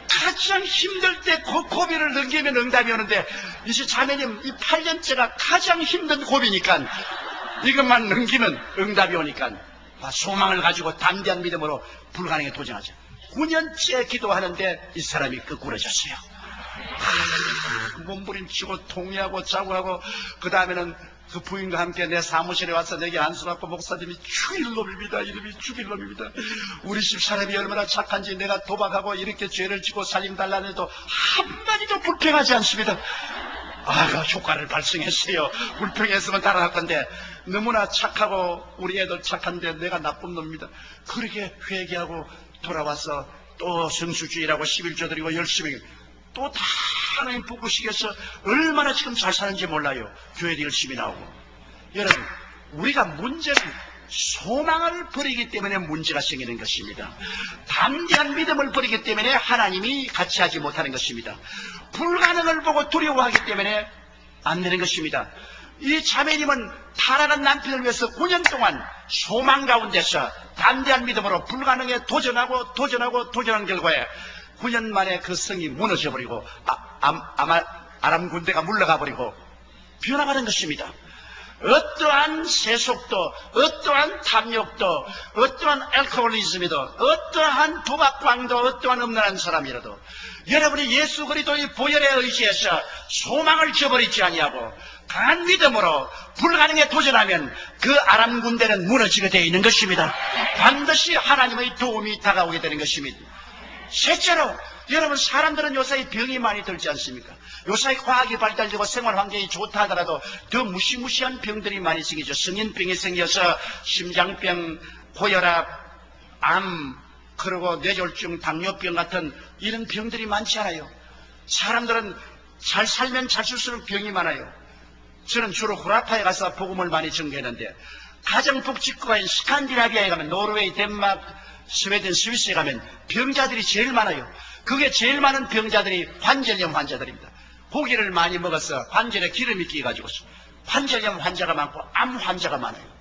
가장 힘들 때 그 고비를 넘기면 응답이 오는데, 이제 자매님 이 8년째가 가장 힘든 고비니까 이것만 넘기면 응답이 오니까 소망을 가지고 담대한 믿음으로 불가능에 도전하자. 9년째 기도하는데 이 사람이 거꾸러졌어요. 몸부림치고 통회하고 자고 하고, 그 다음에는 그 부인과 함께 내 사무실에 와서 내게 안수받고, 목사님이 죽일 놈입니다. 이름이 죽일 놈입니다. 우리 집 사람이 얼마나 착한지, 내가 도박하고 이렇게 죄를 지고 살림 달라는 해도 한마디도 불평하지 않습니다. 효과를 발생했어요. 불평했으면 달아날 건데 너무나 착하고 우리 애들 착한데 내가 나쁜 놈입니다. 그렇게 회개하고 돌아와서 또 성수주의라고 11조 드리고 열심히 또 다 하나님 부끄시겠어 얼마나 지금 잘 사는지 몰라요. 교회도 열심히 나오고. 여러분, 우리가 문제는 소망을 버리기 때문에 문제가 생기는 것입니다. 담대한 믿음을 버리기 때문에 하나님이 같이 하지 못하는 것입니다. 불가능을 보고 두려워하기 때문에 안 되는 것입니다. 이 자매님은 타락한 남편을 위해서 9년 동안 소망 가운데서 담대한 믿음으로 불가능에 도전한 결과에 9년 만에 그 성이 무너져버리고 아람 군대가 물러가버리고 변화받은 것입니다. 어떠한 세속도, 어떠한 탐욕도, 어떠한 알코올리즘이도, 어떠한 도박광도, 어떠한 음란한 사람이라도 여러분이 예수 그리스도의 보혈에 의지해서 소망을 저버리지 아니하고 강한 믿음으로 불가능에 도전하면 그 아람 군대는 무너지게 되어 있는 것입니다. 반드시 하나님의 도움이 다가오게 되는 것입니다. 셋째로, 여러분, 사람들은 요새 병이 많이 들지 않습니까? 요새 과학이 발달되고 생활 환경이 좋다 하더라도 더 무시무시한 병들이 많이 생기죠. 성인병이 생겨서 심장병, 고혈압, 암, 그리고 뇌졸중, 당뇨병 같은 이런 병들이 많지 않아요. 사람들은 잘 살면 잘 쓸수록 병이 많아요. 저는 주로 후라파에 가서 복음을 많이 전개했는데 가정복지국가인 스칸디나비아에 가면 노르웨이, 덴마크, 스웨덴, 스위스에 가면 병자들이 제일 많아요. 그게 제일 많은 병자들이 관절염 환자들입니다. 고기를 많이 먹어서 관절에 기름이 끼어가지고 관절염 환자가 많고 암 환자가 많아요.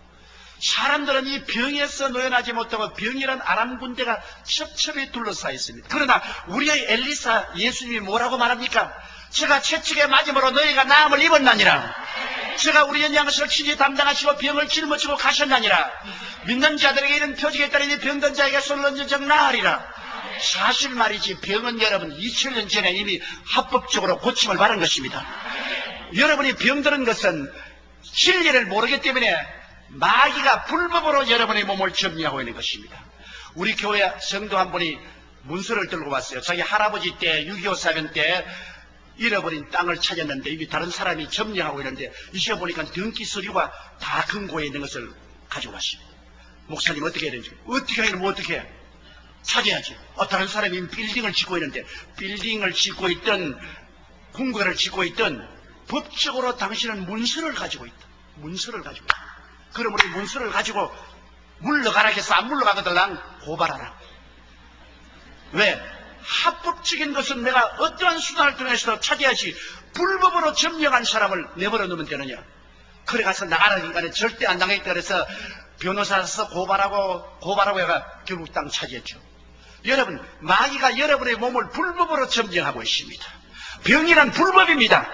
사람들은 이 병에서 노연하지 못하고 병이란 아람 군대가 첩첩이 둘러싸여 있습니다. 그러나 우리의 엘리사 예수님이 뭐라고 말합니까? 제가 채찍에 맞음으로 너희가 나음을 입었나니라. 제가 우리의 양식을 친히 담당하시고 병을 짊어지고 가셨나니라. 믿는 자들에게 이런 표적에 따르니 병든 자에게 손을 얹은 적 나으리라. 사실 말이지, 병은 여러분 2000년 전에 이미 합법적으로 고침을 받은 것입니다. 여러분이 병드는 것은 진리를 모르기 때문에 마귀가 불법으로 여러분의 몸을 점령하고 있는 것입니다. 우리 교회 성도 한 분이 문서를 들고 왔어요. 자기 할아버지 때 6.25 사변 때 잃어버린 땅을 찾았는데 이미 다른 사람이 점령하고 있는데 이제 보니까 등기 서류가 다 금고에 있는 것을 가지고 왔습니다. 목사님 어떻게 해야 되는지. 어떻게 하면 어떻게 해? 찾아야지. 다른 사람이 빌딩을 짓고 있는데 빌딩을 짓고 있던 궁궐을 짓고 있던 법적으로 당신은 문서를 가지고 있다. 문서를 가지고 있다. 그럼 우리 문서를 가지고 물러가라 해서 안 물러가거든 난 고발하라. 왜? 합법적인 것은 내가 어떠한 수단을 통해서 찾아야지 불법으로 점령한 사람을 내버려 놓으면 되느냐. 그래 가서 나가는 인간은 절대 안 당했다 그래서 변호사에서 고발하고 해가 결국 땅 차지했죠. 여러분, 마귀가 여러분의 몸을 불법으로 점령하고 있습니다. 병이란 불법입니다.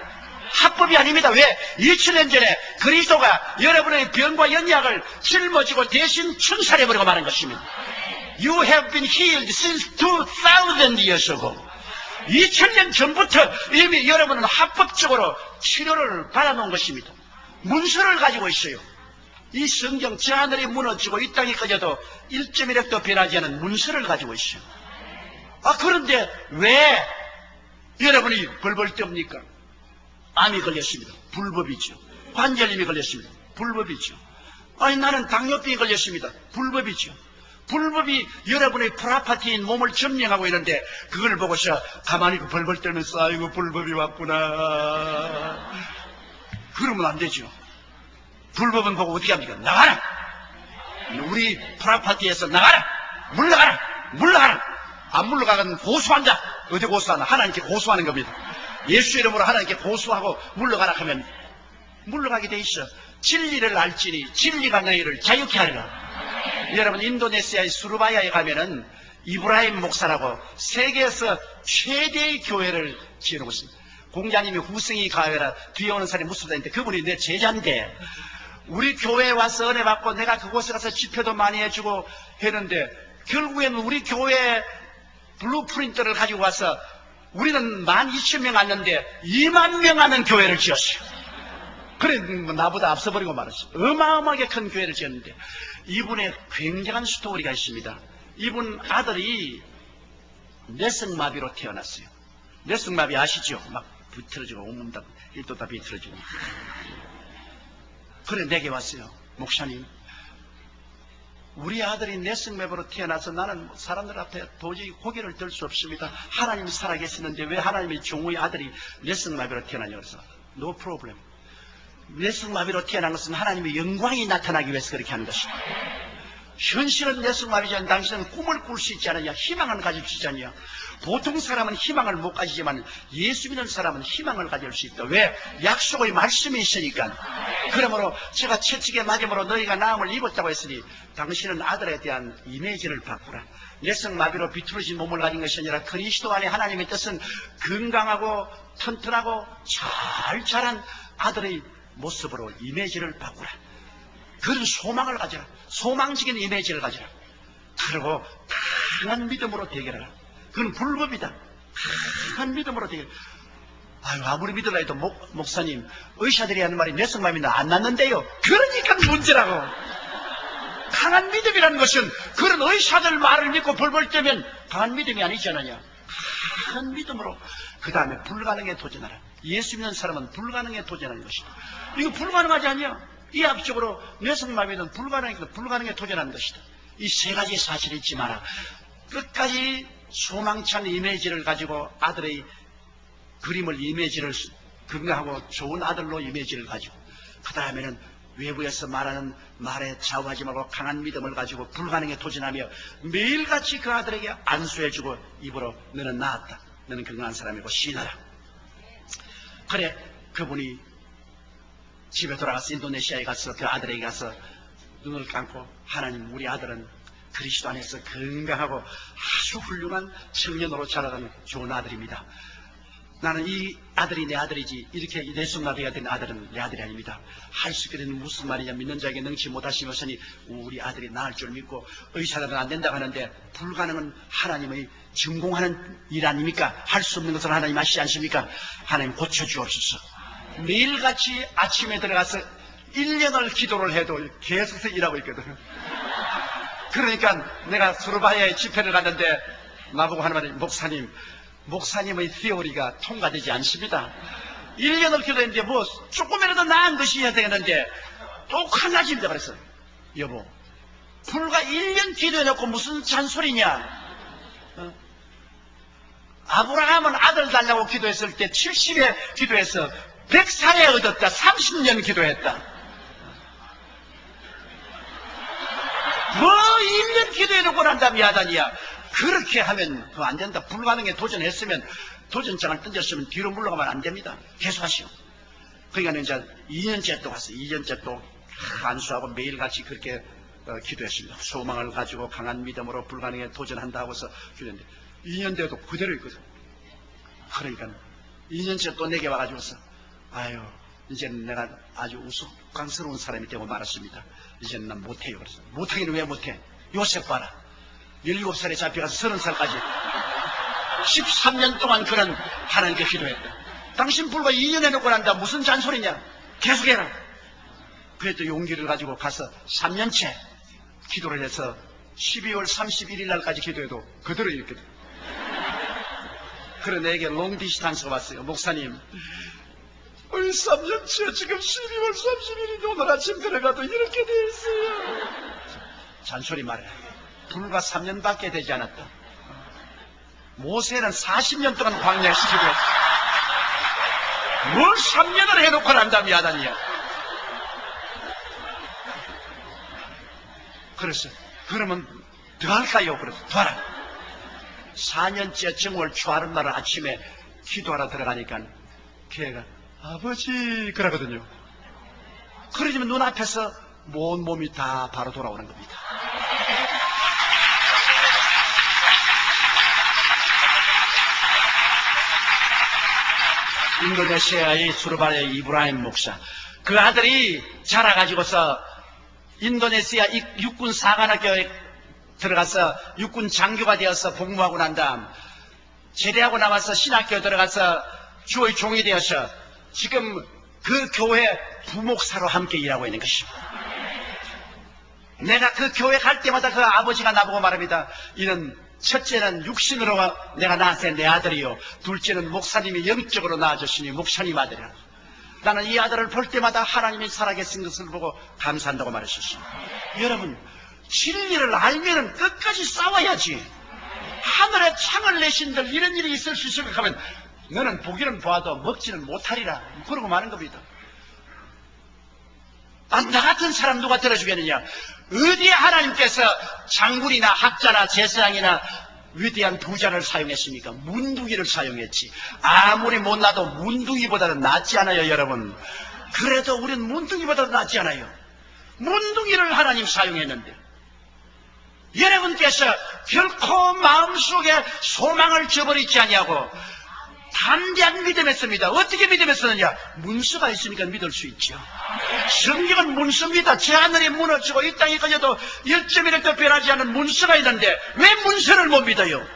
합법이 아닙니다. 왜? 2000년 전에 그리스도가 여러분의 병과 연약을 짊어지고 대신 천살해버리고 마는 것입니다. You have been healed since 2000 years ago. 2000년 전부터 이미 여러분은 합법적으로 치료를 받아놓은 것입니다. 문서를 가지고 있어요. 이 성경 저 하늘이 무너지고 이 땅이 꺼져도 1.1획도 변하지 않은 문서를 가지고 있어요. 그런데 왜 여러분이 벌벌 떱니까? 암이 걸렸습니다. 불법이죠. 관절염이 걸렸습니다. 불법이죠. 나는 당뇨병이 걸렸습니다. 불법이죠. 불법이 여러분의 프라파티인 몸을 점령하고 있는데 그걸 보고서 가만히 벌벌 떨면서 아이고 불법이 왔구나. 그러면 안 되죠. 불법은 보고 어떻게 합니까? 나가라! 우리 프라파티에서 나가라! 물러가라! 안 물러가면 고소한다. 어디 고소하나? 하나님께 고소하는 겁니다. 예수 이름으로 하나님께 고소하고 물러가라 하면 물러가게 돼 있어. 진리를 알지니 진리가 너희를 자유케 하리라. 여러분, 인도네시아의 수르바야에 가면은 이브라임 목사라고 세계에서 최대의 교회를 지어놓고 있습니다. 공자님이 후승이 가회라 뒤에 오는 사람이 무수다인데 그분이 내 제자인데 우리 교회에 와서 은혜 받고 내가 그곳에 가서 집회도 많이 해주고 했는데 결국에는 우리 교회 블루프린트를 가지고 와서 우리는 12,000명 왔는데 20,000명 하는 교회를 지었어요. 그래 나보다 앞서버리고 말았어요. 어마어마하게 큰 교회를 지었는데 이분의 굉장한 스토리가 있습니다. 이분 아들이 뇌성마비로 태어났어요. 뇌성마비 아시죠? 막 비틀어지고 온몸 다 일도 다 비틀어지고. 그래 내게 왔어요. 목사님, 우리 아들이 내성매매로 태어나서 나는 사람들 앞에 도저히 고개를 들 수 없습니다. 하나님이 살아계시는데 왜 하나님의 종의 아들이 내성마비로 태어나냐고 해서 no problem. 내성마비로 태어난 것은 하나님의 영광이 나타나기 위해서 그렇게 하는 것입니다. 현실은 내성마비지만 당신은 꿈을 꿀 수 있지 않느냐, 희망을 가질 수 있지 않느냐. 보통 사람은 희망을 못 가지지만 예수 믿는 사람은 희망을 가질 수 있다. 왜? 약속의 말씀이 있으니까. 그러므로 제가 채찍에 맞음으로 너희가 나음을 입었다고 했으니 당신은 아들에 대한 이미지를 바꾸라. 내성마비로 비틀어진 몸을 가진 것이 아니라 그리스도 안에 하나님의 뜻은 건강하고 튼튼하고 잘 자란 아들의 모습으로 이미지를 바꾸라. 그런 소망을 가져라. 소망적인 이미지를 가져라. 그리고 강한 믿음으로 대결하라. 그건 불법이다. 강한 믿음으로 대결. 아유, 아무리 믿으라 해도 목사님, 의사들이 하는 말이 내성마비는 안 낫는데요. 그러니까 문제라고. 강한 믿음이라는 것은 그런 의사들 말을 믿고 벌벌 떠면 강한 믿음이 아니지 않느냐. 강한 믿음으로 그 다음에 불가능에 도전하라. 예수 믿는 사람은 불가능에 도전하는 것이다. 이거 불가능하지 않냐? 이학적으로 내성마비는 불가능에 도전하는 것이다. 이 세 가지 사실을 잊지 마라. 끝까지 소망찬 이미지를 가지고 아들의 그림을 이미지를 건강하고 좋은 아들로 이미지를 가지고 그 다음에는 외부에서 말하는 말에 좌우하지 말고 강한 믿음을 가지고 불가능에 도전하며 매일같이 그 아들에게 안수해주고 입으로 너는 나았다. 너는 건강한 사람이고 신하라. 그래 그분이 집에 돌아가서 인도네시아에 가서 그 아들에게 가서 눈을 감고 하나님 우리 아들은 그리스도 안에서 건강하고 아주 훌륭한 청년으로 자라가는 좋은 아들입니다. 나는 이 아들이 내 아들이지 이렇게 내성마비가 된 아들은 내 아들이 아닙니다. 할 수 있게 되는 무슨 말이냐. 믿는 자에게 능치 못하시면서니 우리 아들이 나을 줄 믿고 의사들은 안 된다고 하는데 불가능은 하나님의 전공하는 일 아닙니까? 할 수 없는 것을 하나님 아시지 않습니까? 하나님 고쳐주옵소서. 매일같이 아침에 들어가서 1년을 기도를 해도 계속해서 일하고 있거든. 그러니까 내가 수르바야에 집회를 갔는데 나보고 하는 말이 목사님의 티오리가 통과되지 않습니다. 1년을 기도했는데 뭐 조금이라도 나은 것이 해야 되겠는데 꼭 한 가지입니다. 그래서 여보 불과 1년 기도해놓고 무슨 잔소리냐. 아브라함은 아들 달라고 기도했을 때 70에 기도해서 100살에 얻었다. 30년 기도했다. 뭐 1년 기도해놓고 난 다음에 야단이야. 그렇게 하면 그거 안 된다. 불가능에 도전했으면 도전장을 던졌으면 뒤로 물러가면 안 됩니다. 계속 하시오. 그러니까 이제 2년째 또 갔어요. 2년째 또 안수하고 매일같이 그렇게 기도했습니다. 소망을 가지고 강한 믿음으로 불가능에 도전한다고 해서 기도했는데 2년 돼도 그대로 있거든. 그러니까 2년째 또 내게 와가지고서 아유 이제는 내가 아주 우스꽝스러운 사람이 되고 말았습니다. 이제는 난 못해요. 그래서 못하기는 왜 못해? 요셉 봐라. 17살에 잡혀가서 30살까지 13년 동안 그런 하나님께 기도했다. 당신 불과 2년 해놓고 난다. 무슨 잔소리냐. 계속해라. 그래도 용기를 가지고 가서 3년째 기도를 해서 12월 31일 날까지 기도해도 그대로 이렇게 돼. 그래 내게 롱디스탄스가 왔어요. 목사님 3년째 지금 12월 31일이 오늘 아침 들어가도 이렇게 돼 있어요. 잔소리 말해. 불과 3년밖에 되지 않았다. 모세는 40년 동안 광야에서 기도했어. 뭘 3년을 해놓고 난 다음에 야단이야. 그래서 그러면 더 할까요? 그래서 더 하라. 4년째 정월 초하는 날 아침에 기도하러 들어가니까 걔가 아버지 그러거든요. 그러지만 눈앞에서 온 몸이 다 바로 돌아오는 겁니다. 인도네시아의 수르바의 이브라임 목사 그 아들이 자라가지고서 인도네시아 육군 사관학교에 들어가서 육군 장교가 되어서 복무하고 난 다음 제대하고 나와서 신학교에 들어가서 주의 종이 되어서 지금 그 교회 부목사로 함께 일하고 있는 것입니다. 내가 그 교회 갈 때마다 그 아버지가 나보고 말합니다. 이는 첫째는 육신으로 내가 낳았을 내 아들이요 둘째는 목사님이 영적으로 낳아줬으니 목사님 아들이라. 나는 이 아들을 볼 때마다 하나님이 살아계신 것을 보고 감사한다고 말했었습니다. 여러분, 진리를 알면 끝까지 싸워야지. 하늘에 창을 내신들 이런 일이 있을 수 있을 것 하면 너는 보기는 보아도 먹지는 못하리라 그러고 마는 겁니다. 나 같은 사람 누가 들어주겠느냐? 어디에 하나님께서 장군이나 학자나 제사장이나 위대한 부자를 사용했습니까? 문둥이를 사용했지. 아무리 못나도 문둥이보다는 낫지 않아요, 여러분. 그래도 우리는 문둥이보다도 낫지 않아요. 문둥이를 하나님 사용했는데 여러분께서 결코 마음속에 소망을 저버리지 아니하고 담대한 믿음했습니다. 어떻게 믿음했었느냐? 문서가 있으니까 믿을 수 있죠. 성경은 문서입니다. 제 하늘이 무너지고 이 땅이 꺼져도 1.1도 변하지 않은 문서가 있는데 왜 문서를 못 믿어요?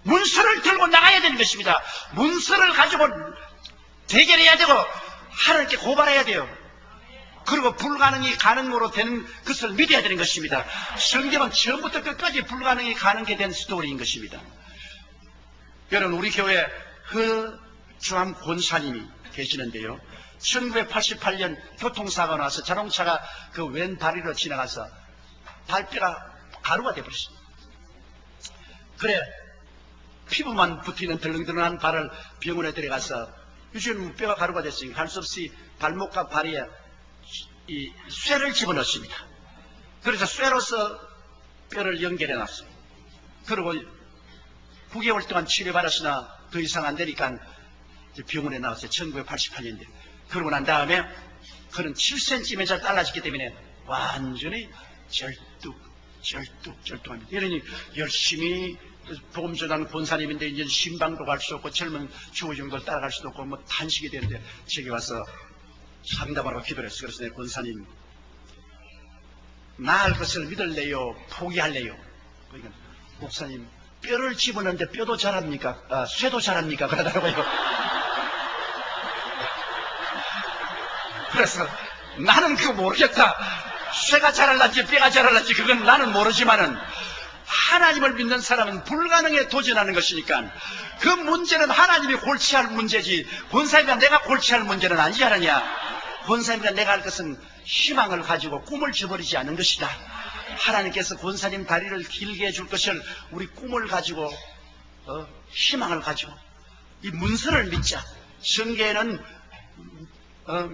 문서를 들고 나가야 되는 것입니다. 문서를 가지고 대결해야 되고 하나님께 고발해야 돼요. 그리고 불가능이 가능으로 되는 것을 믿어야 되는 것입니다. 성경은 처음부터 끝까지 불가능이 가능하게 된 스토리인 것입니다. 여러분, 우리 교회 허주함 권사님이 계시는데요. 1988년 교통사고가 나서 자동차가 그 왼다리로 지나가서 발뼈가 가루가 되어버렸습니다. 그래 피부만 붙이는 덜렁덜렁한 발을 병원에 데려가서 요즘 뼈가 가루가 됐으니까 할 수 없이 발목과 발에 이 쇠를 집어넣습니다. 그래서 쇠로서 뼈를 연결해 놨어요. 그리고 9개월 동안 치료받았으나 더 이상 안 되니까 병원에 나왔어요. 1988년대. 그러고 난 다음에 그는 7cm 달라졌기 때문에 완전히 절뚝합니다. 이러니 열심히 복음 전하는 권사님인데 이제 신방도 갈 수 없고 젊은 주호정도 따라갈 수도 없고 뭐 탄식이 되는데 제게 와서 상담하라고 기도를 했어요. 그래서 내 권사님 나을 것을 믿을래요? 포기할래요? 그러니까 목사님 뼈를 집어넣는데 뼈도 자랍니까? 쇠도 자랍니까? 그러더라고요. 그래서 나는 그거 모르겠다. 쇠가 자랄란지 뼈가 자랄란지 그건 나는 모르지만은 하나님을 믿는 사람은 불가능에 도전하는 것이니까 그 문제는 하나님이 골치할 문제지 권사님과 내가 골치할 문제는 아니지 않느냐. 권사님과 내가 할 것은 희망을 가지고 꿈을 저버리지 않는 것이다. 하나님께서 권사님 다리를 길게 해줄 것을 우리 꿈을 가지고 희망을 가지고 이 문서를 믿자. 성경에는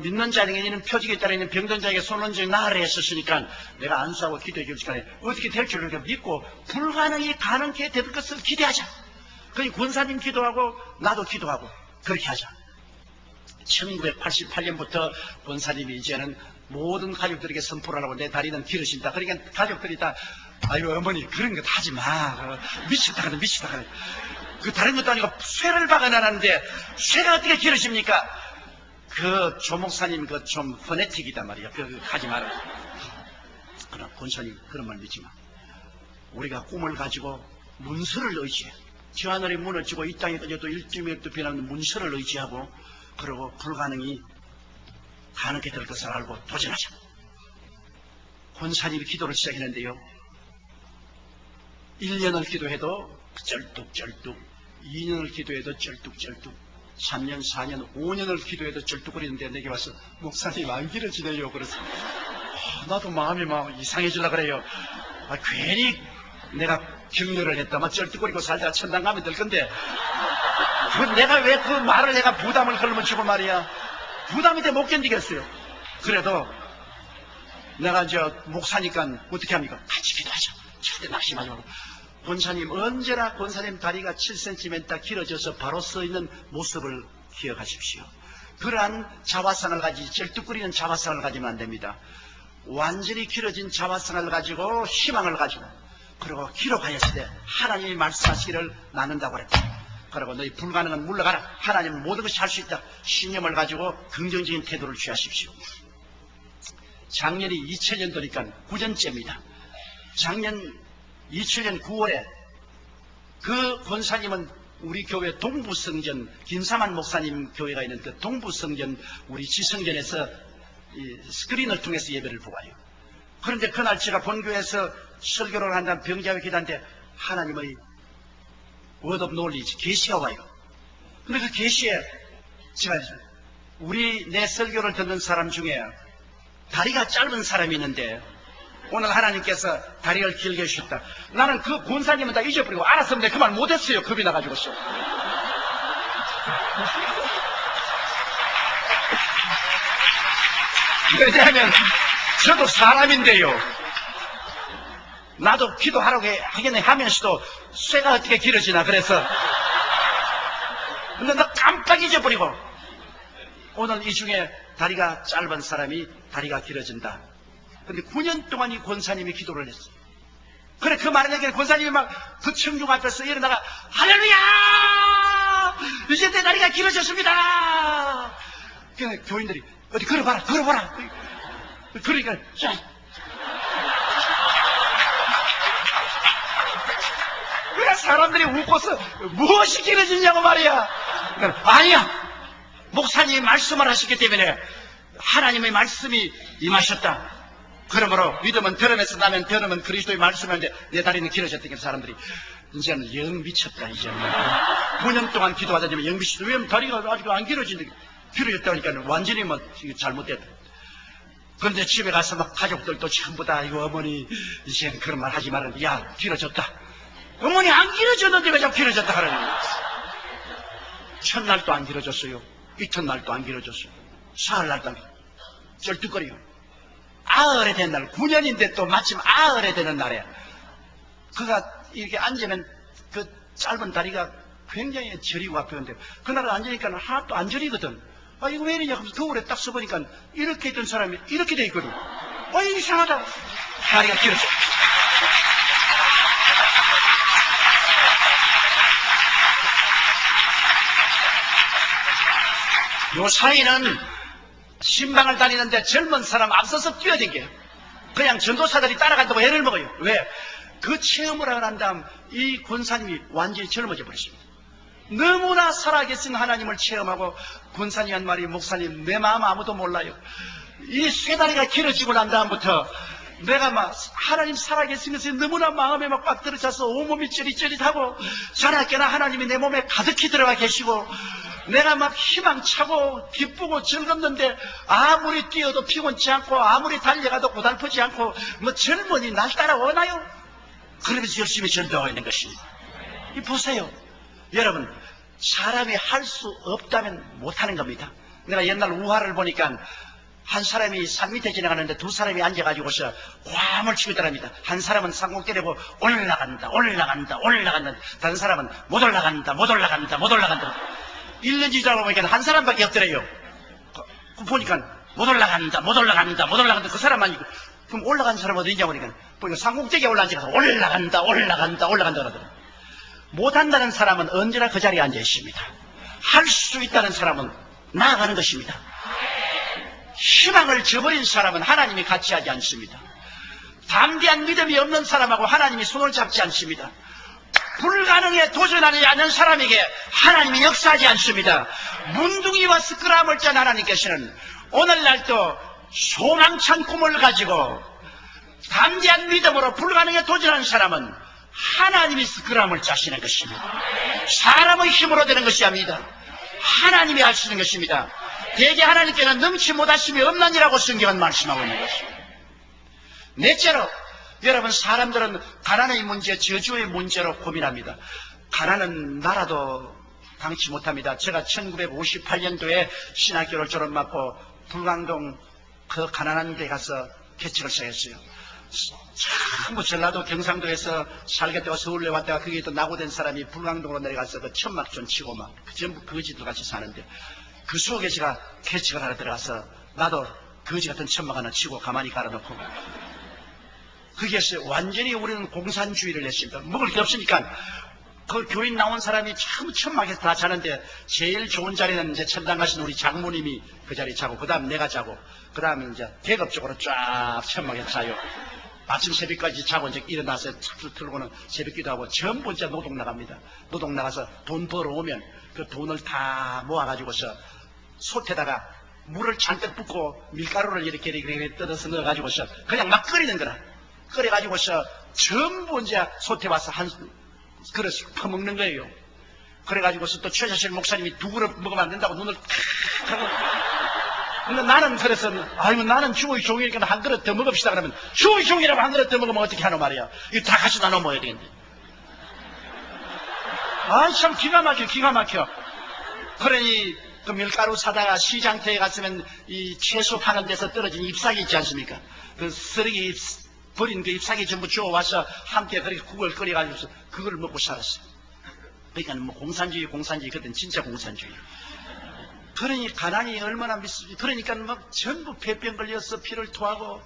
믿는 자에게는 표적에 따라 있는 병든 자에게 손은 즉 나으라 했었으니까 내가 안수하고 기도해 줄 시간에 어떻게 될 줄 믿고 불가능이 가능하게 될 것을 기대하자. 그러니 권사님 기도하고 나도 기도하고 그렇게 하자. 1988년부터 권사님이 이제는 모든 가족들에게 선포를 하고 내 다리는 길어진다. 그러니까 가족들이 다 아유 어머니 그런 거 하지 마. 미치다 그래 미치다 그래. 그 다른 것도 아니고 쇠를 박아놨는데 쇠가 어떻게 길어집니까? 그 조목사님 그 좀 퍼네틱이단 말이야. 그 하지 마라. 그러나 권사님 그런 말 믿지 마. 우리가 꿈을 가지고 문서를 의지해. 저 하늘이 무너지고 이 땅에 꺼져도 1.1도 변하는 문서를 의지하고 그리고 불가능이 가능하게 될 것을 알고 도전하자. 권사님이 기도를 시작했는데요. 1년을 기도해도 쩔뚝쩔뚝, 2년을 기도해도 쩔뚝쩔뚝, 3년, 4년, 5년을 기도해도 쩔뚝거리는데 내게 와서 목사님 안 길어지네요. 그래서 나도 마음이 막 이상해지려고 그래요. 괜히 내가 격려를 했다만 쩔뚝거리고 살다가 천당 가면 될 건데 내가 왜 그 말을 내가 부담을 걸면치고 말이야. 부담이 돼 못 견디겠어요. 그래도 내가 이제 목사니까 어떻게 합니까? 같이 기도하자. 절대 낙심하지 말고. 권사님 언제나 권사님 다리가 7cm 길어져서 바로 서 있는 모습을 기억하십시오. 그러한 자화상을 가지지 절뚝거리는 자화상을 가지면 안 됩니다. 완전히 길어진 자화상을 가지고 희망을 가지고 그리고 기록하였을 때 하나님이 말씀하시기를 나눈다고 그랬다. 그리고 너희 불가능은 물러가라. 하나님은 모든 것이 할 수 있다. 신념을 가지고 긍정적인 태도를 취하십시오. 작년이 2000년도니까 9년째입니다. 작년 2000년 9월에 그 권사님은 우리 교회 동부성전 김사만 목사님 교회가 있는 그 동부성전 우리 지성전에서 스크린을 통해서 예배를 보고 와요. 그런데 그날 제가 본교에서 설교를 한다는 병자회 기도한테 하나님의 word of knowledge 계시가 와요. 근데 그 계시에 제가 내 설교를 듣는 사람 중에 다리가 짧은 사람이 있는데 오늘 하나님께서 다리를 길게 해주셨다. 나는 그 권사님은 다 잊어버리고 알았으면 내가 그 말 못했어요. 겁이 나가지고서. 왜냐하면 저도 사람인데요. 나도 기도하라고 하겠네 하면서도 쇠가 어떻게 길어지나 그래서. 근데 나 깜빡 잊어버리고 오늘 이 중에 다리가 짧은 사람이 다리가 길어진다. 근데 9년 동안 이 권사님이 기도를 했어. 그래 그 말을 얘기해 권사님이 막 그 청중 앞에서 일어나가 할렐루야! 이제 내 다리가 길어졌습니다. 그 교인들이 어디 걸어봐라 걸어봐라. 그러니까 쫙. 그러니까 사람들이 웃고서 무엇이 길어지냐고 말이야. 그러니까 아니야. 목사님이 말씀을 하셨기 때문에 하나님의 말씀이 임하셨다. 그러므로 믿음은 들음에서 나면 들음은 그리스도의 말씀인데 내 다리는 길어졌다니까 사람들이 이제는 영 미쳤다. 이제는 9년 동안 기도하다니면 영 미쳤다. 왜 다리가 아직 안 길어지는데 길어졌다니까 완전히 뭐 잘못됐다. 그런데 집에 가서 막 가족들도 전부 다 이거 어머니 이제 그런 말 하지 말았는데 야 길어졌다. 어머니 안 길어졌는데 왜 자꾸 길어졌다 하라는 거야. 첫날도 안 길어졌어요. 이튿날도 안 길어졌어요. 사흘날도 안 길어졌어요. 쩔뚝거려요. 아흘에 된 날, 9년인데 또 마침 아흘에 되는 날에 그가 이렇게 앉으면 그 짧은 다리가 굉장히 저리고 아프는데 그날은 앉으니까 하나도 안 저리거든. 아 이거 왜 이러냐 하면서 거울에 딱 써보니까 이렇게 있던 사람이 이렇게 돼 있거든. 아 이상하다. 다리가 길어져. 요 사이는 신방을 다니는데 젊은 사람 앞서서 뛰어댕겨요. 그냥 전도사들이 따라간다고 애를 먹어요. 왜? 그 체험을 하고 난 다음 이 권사님이 완전히 젊어져 버렸습니다. 너무나 살아계신 하나님을 체험하고 권사님 한 말이 목사님 내 마음 아무도 몰라요. 이 쇠다리가 길어지고 난 다음부터 내가 막 하나님 살아계신 것에 너무나 마음에 막 꽉 들어차서 온몸이 쩌릿쩌릿하고 자나깨나 하나님이 내 몸에 가득히 들어가 계시고 내가 막 희망차고 기쁘고 즐겁는데 아무리 뛰어도 피곤치 않고 아무리 달려가도 고달프지 않고 뭐 젊은이 날 따라오나요? 그러면서 열심히 전도하고 있는 것입니다. 이 보세요. 여러분 사람이 할 수 없다면 못하는 겁니다. 내가 옛날 우화를 보니까 한 사람이 산 밑에 지나가는데 두 사람이 앉아가지고서 화음을 치고 있더랍니다. 한 사람은 상곡대를 보고 올라간다 올라간다 올라간다. 다른 사람은 못 올라간다 못 올라간다 못 올라간다. 1년 지나고 보니까 한 사람밖에 없더래요. 보니까 못 올라간다 못 올라간다 못 올라간다. 그 사람만 있고 그럼 올라간 사람은 어디 있냐고 보니까 상곡대기에 올라앉아서 올라간다 올라간다 올라간다 그러더라고요. 못한다는 사람은 언제나 그 자리에 앉아 있습니다. 할 수 있다는 사람은 나아가는 것입니다. 희망을 저버린 사람은 하나님이 같이 하지 않습니다. 담대한 믿음이 없는 사람하고 하나님이 손을 잡지 않습니다. 불가능에 도전하지 않는 사람에게 하나님이 역사하지 않습니다. 문둥이와 스크람을 짠 하나님께서는 오늘날도 소망찬 꿈을 가지고 담대한 믿음으로 불가능에 도전하는 사람은 하나님이 스크람을 짜시는 것입니다. 사람의 힘으로 되는 것이 아닙니다. 하나님이 하시는 것입니다. 대개 하나님께는 능치 못하심이 없나니라고 성경은 말씀하고 있는 것입니다. 넷째로 여러분 사람들은 가난의 문제, 저주의 문제로 고민합니다. 가난은 나라도 당치 못합니다. 제가 1958년도에 신학교를 졸업받고 불광동 그 가난한 데 가서 개척을 시작했어요. 전부 전라도 경상도에서 살겠다고 서울에 왔다가 거기에 또 낙오된 사람이 불광동으로 내려가서 그 천막촌 치고 막 전부 거지들 같이 사는데 그 속에 제가 개척을 하러 들어가서 나도 거지 같은 천막 하나 치고 가만히 깔아놓고 거기에서 완전히 우리는 공산주의를 했습니다. 먹을 게 없으니까 그 교인 나온 사람이 참 천막에서 다 자는데 제일 좋은 자리는 이제 천당 가신 우리 장모님이 그 자리에 자고 그 다음 내가 자고 그 다음에 이제 계급적으로 쫙 천막에서 자요. 아침 새벽까지 자고 이제 일어나서 착 틀고는 새벽 기도하고 전부 이제 노동 나갑니다. 노동 나가서 돈 벌어오면 그 돈을 다 모아가지고서 솥에다가 물을 잔뜩 붓고 밀가루를 이렇게 뜯어서 넣어가지고서 그냥 막 끓이는 거라. 끓여가지고서 전부 이제 솥에 와서 한 그릇 퍼먹는 거예요. 그래가지고서 또 최자실 목사님이 두 그릇 먹으면 안 된다고 눈을 탁 하고 근데 나는 그래서, 아이고, 나는 주의 종이니까 한 그릇 더 먹읍시다. 그러면, 주의 종이라고 한 그릇 더 먹으면 어떻게 하노 말이야. 이거 다 같이 나눠 먹어야 되겠네. 아, 참 기가 막혀, 기가 막혀. 그러니, 그 밀가루 사다가 시장터에 갔으면 이 채소 파는 데서 떨어진 잎사귀 있지 않습니까? 그 쓰레기 버린 그 잎사귀 전부 주워와서 함께 그렇게 국을 끓여가지고 그걸 먹고 살았어요. 그러니까 뭐 공산주의, 그땐 진짜 공산주의. 그러니 가난이 얼마나 그러니까 막 전부 폐병 걸려서 피를 토하고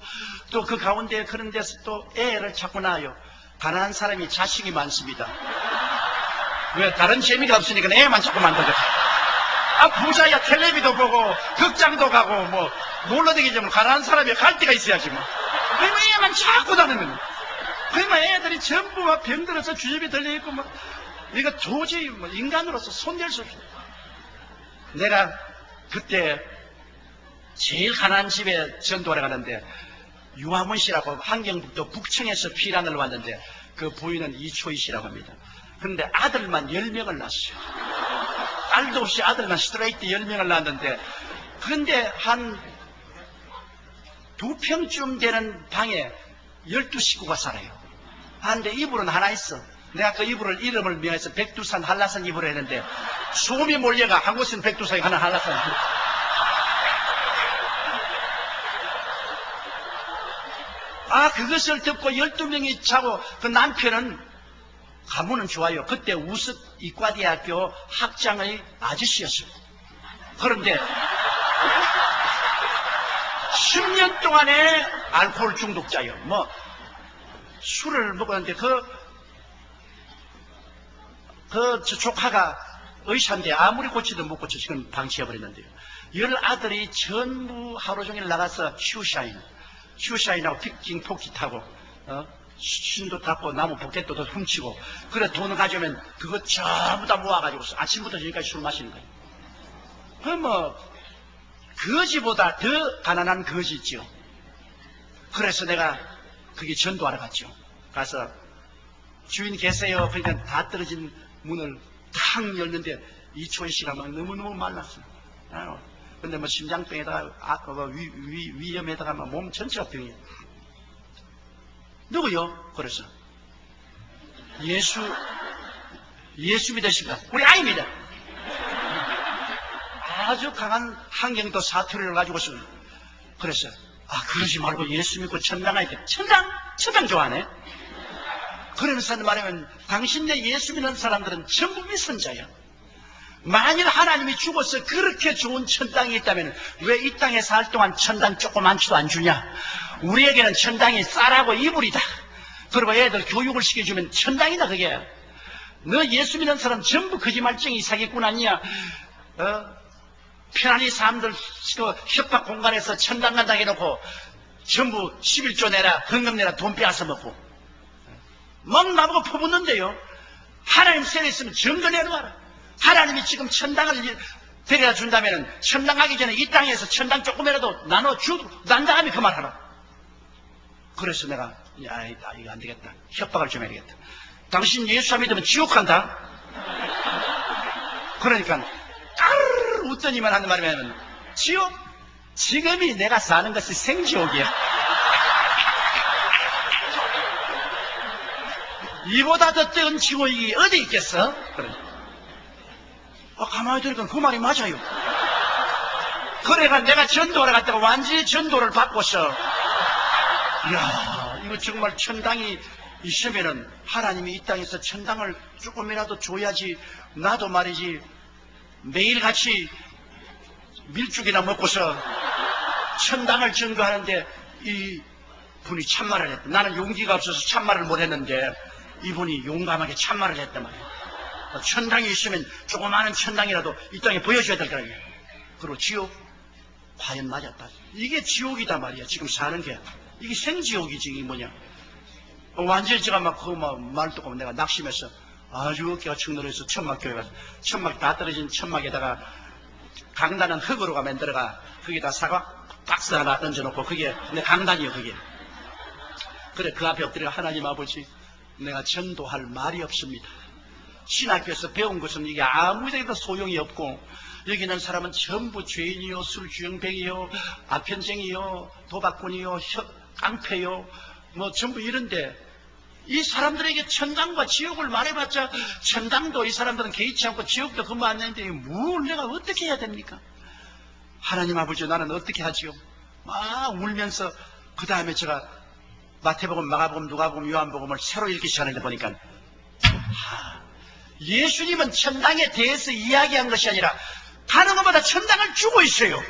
또 그 가운데 그런 데서 또 애를 자꾸 낳아요. 가난한 사람이 자식이 많습니다. 왜? 다른 재미가 없으니까 애만 자꾸 만들어. 아, 부자야 텔레비도 보고 극장도 가고 뭐 놀러 다니지만 가난한 사람이 갈 데가 있어야지 뭐. 그러면 애만 자꾸 다니는. 그러면 애들이 전부 막 병들어서 주접이 들려있고 막 이거 도저히 뭐 인간으로서 손댈 수 없어. 내가 그때 제일 가난한 집에 전도하러 가는데 유화문 씨라고 한경북도 북청에서 피난을 왔는데 그 부인은 이초희 씨라고 합니다. 그런데 아들만 10명을 낳았어요. 딸도 없이 아들만 스트레이트 10명을 낳았는데 그런데 한 2평쯤 되는 방에 12식구가 살아요. 근데 이불은 하나 있어. 내가 그 이름을 명해서 백두산 한라산 이불을 했는데 소음이 몰려가 한 곳은 백두산이 하나 한라산. 아, 그것을 듣고 12명이 자고 그 남편은 가문은 좋아요. 그때 우습 이과대학교 학장의 아저씨였어요. 그런데 10년 동안에 알코올 중독자요. 뭐 술을 먹었는데 저 조카가 의사인데 아무리 고치도 못 고쳐 지금 방치해버렸는데요. 10아들이 전부 하루 종일 나가서 슈샤인하고 픽징 토끼 타고 신도 닦고 나무 포켓도 훔치고 그래 돈을 가져오면 그거 전부 다 모아가지고 아침부터 저기까지 술 마시는 거예요. 그 뭐 거지보다 더 가난한 거지 있죠. 그래서 내가 그게 전도하러 갔죠. 가서 주인 계세요. 그러니까 다 떨어진 문을 탁 열는데 이초희 씨가 막 너무너무 말랐어요. 근데 뭐 심장병에다가 위염에다가 막 몸 전체가 병이에요. 누구요? 그래서 예수 믿으십니까? 우리 아입니다. 아주 강한 환경도 사투리를 가지고서 그래서 그러지 말고 예수 믿고 천당 가야 돼. 천당 좋아하네. 그러면서 말하면 당신네 예수 믿는 사람들은 전부 미선자야. 만일 하나님이 죽어서 그렇게 좋은 천당이 있다면 왜 이 땅에 살 동안 천당 조그만치도 안 주냐? 우리에게는 천당이 쌀하고 이불이다. 그리고 애들 교육을 시켜주면 천당이다 그게. 너 예수 믿는 사람 전부 거짓말쟁이 사기꾼 아니야? 편안히 사람들 그 협박 공간에서 천당 간다 해놓고 전부 11조 내라 헌금 내라 돈 빼앗아 먹고 막 나보고 퍼붓는데요. 하나님 세례 있으면 증거 내놓아라. 하나님이 지금 천당을 데려다 준다면 천당 가기 전에 이 땅에서 천당 조금이라도 난다 하면 그만하라. 그래서 내가 이거 안 되겠다. 협박을 좀 해야겠다. 당신 예수 믿으면 지옥 간다. 그러니까 까르르 웃더니만 하는 말이면 지옥? 지금이 내가 사는 것이 생지옥이야. 이보다 더 뜨거운 지옥이 어디 있겠어? 그래. 가만히 들으니까 그 말이 맞아요. 그래가 내가 전도를 갔다가 완전히 전도를 받고서 이야 이거 정말 천당이 있으면은 하나님이 이 땅에서 천당을 조금이라도 줘야지 나도 말이지 매일같이 밀죽이나 먹고서 천당을 증거하는데 이 분이 참말을 했다. 나는 용기가 없어서 참말을 못했는데 이분이 용감하게 참말을 했단 말이에요. 천당이 있으면 조그마한 천당이라도 이 땅에 보여줘야 될 거 아니에요. 그리고 지옥 과연 맞았다. 이게 지옥이다 말이야. 지금 사는 게 이게 생지옥이지. 이게 뭐냐. 완전히 제가 막 그 말 듣고 내가 낙심해서 아주 어깨가 축늘어서 천막교회 가서 천막 다 떨어진 천막에다가 강단은 흙으로가 만들어가 거기다 사과 박스 하나 던져놓고 그게 내 강단이요 그게. 그래 그 앞에 엎드려 하나님 아버지 내가 전도할 말이 없습니다. 신학교에서 배운 것은 이게 아무데도 소용이 없고 여기 있는 사람은 전부 죄인이요, 술주정뱅이요, 아편쟁이요, 도박꾼이요, 깡패요, 뭐 전부 이런데 이 사람들에게 천당과 지옥을 말해봤자 천당도 이 사람들은 개의치 않고 지옥도 근무 안 내는데 뭘 내가 어떻게 해야 됩니까? 하나님 아버지, 나는 어떻게 하지요? 막 울면서 그 다음에 제가 마태복음, 마가복음, 누가복음, 요한복음을 새로 읽기 시작하는데 보니까 예수님은 천당에 대해서 이야기한 것이 아니라 다른 것보다 천당을 주고 있어요.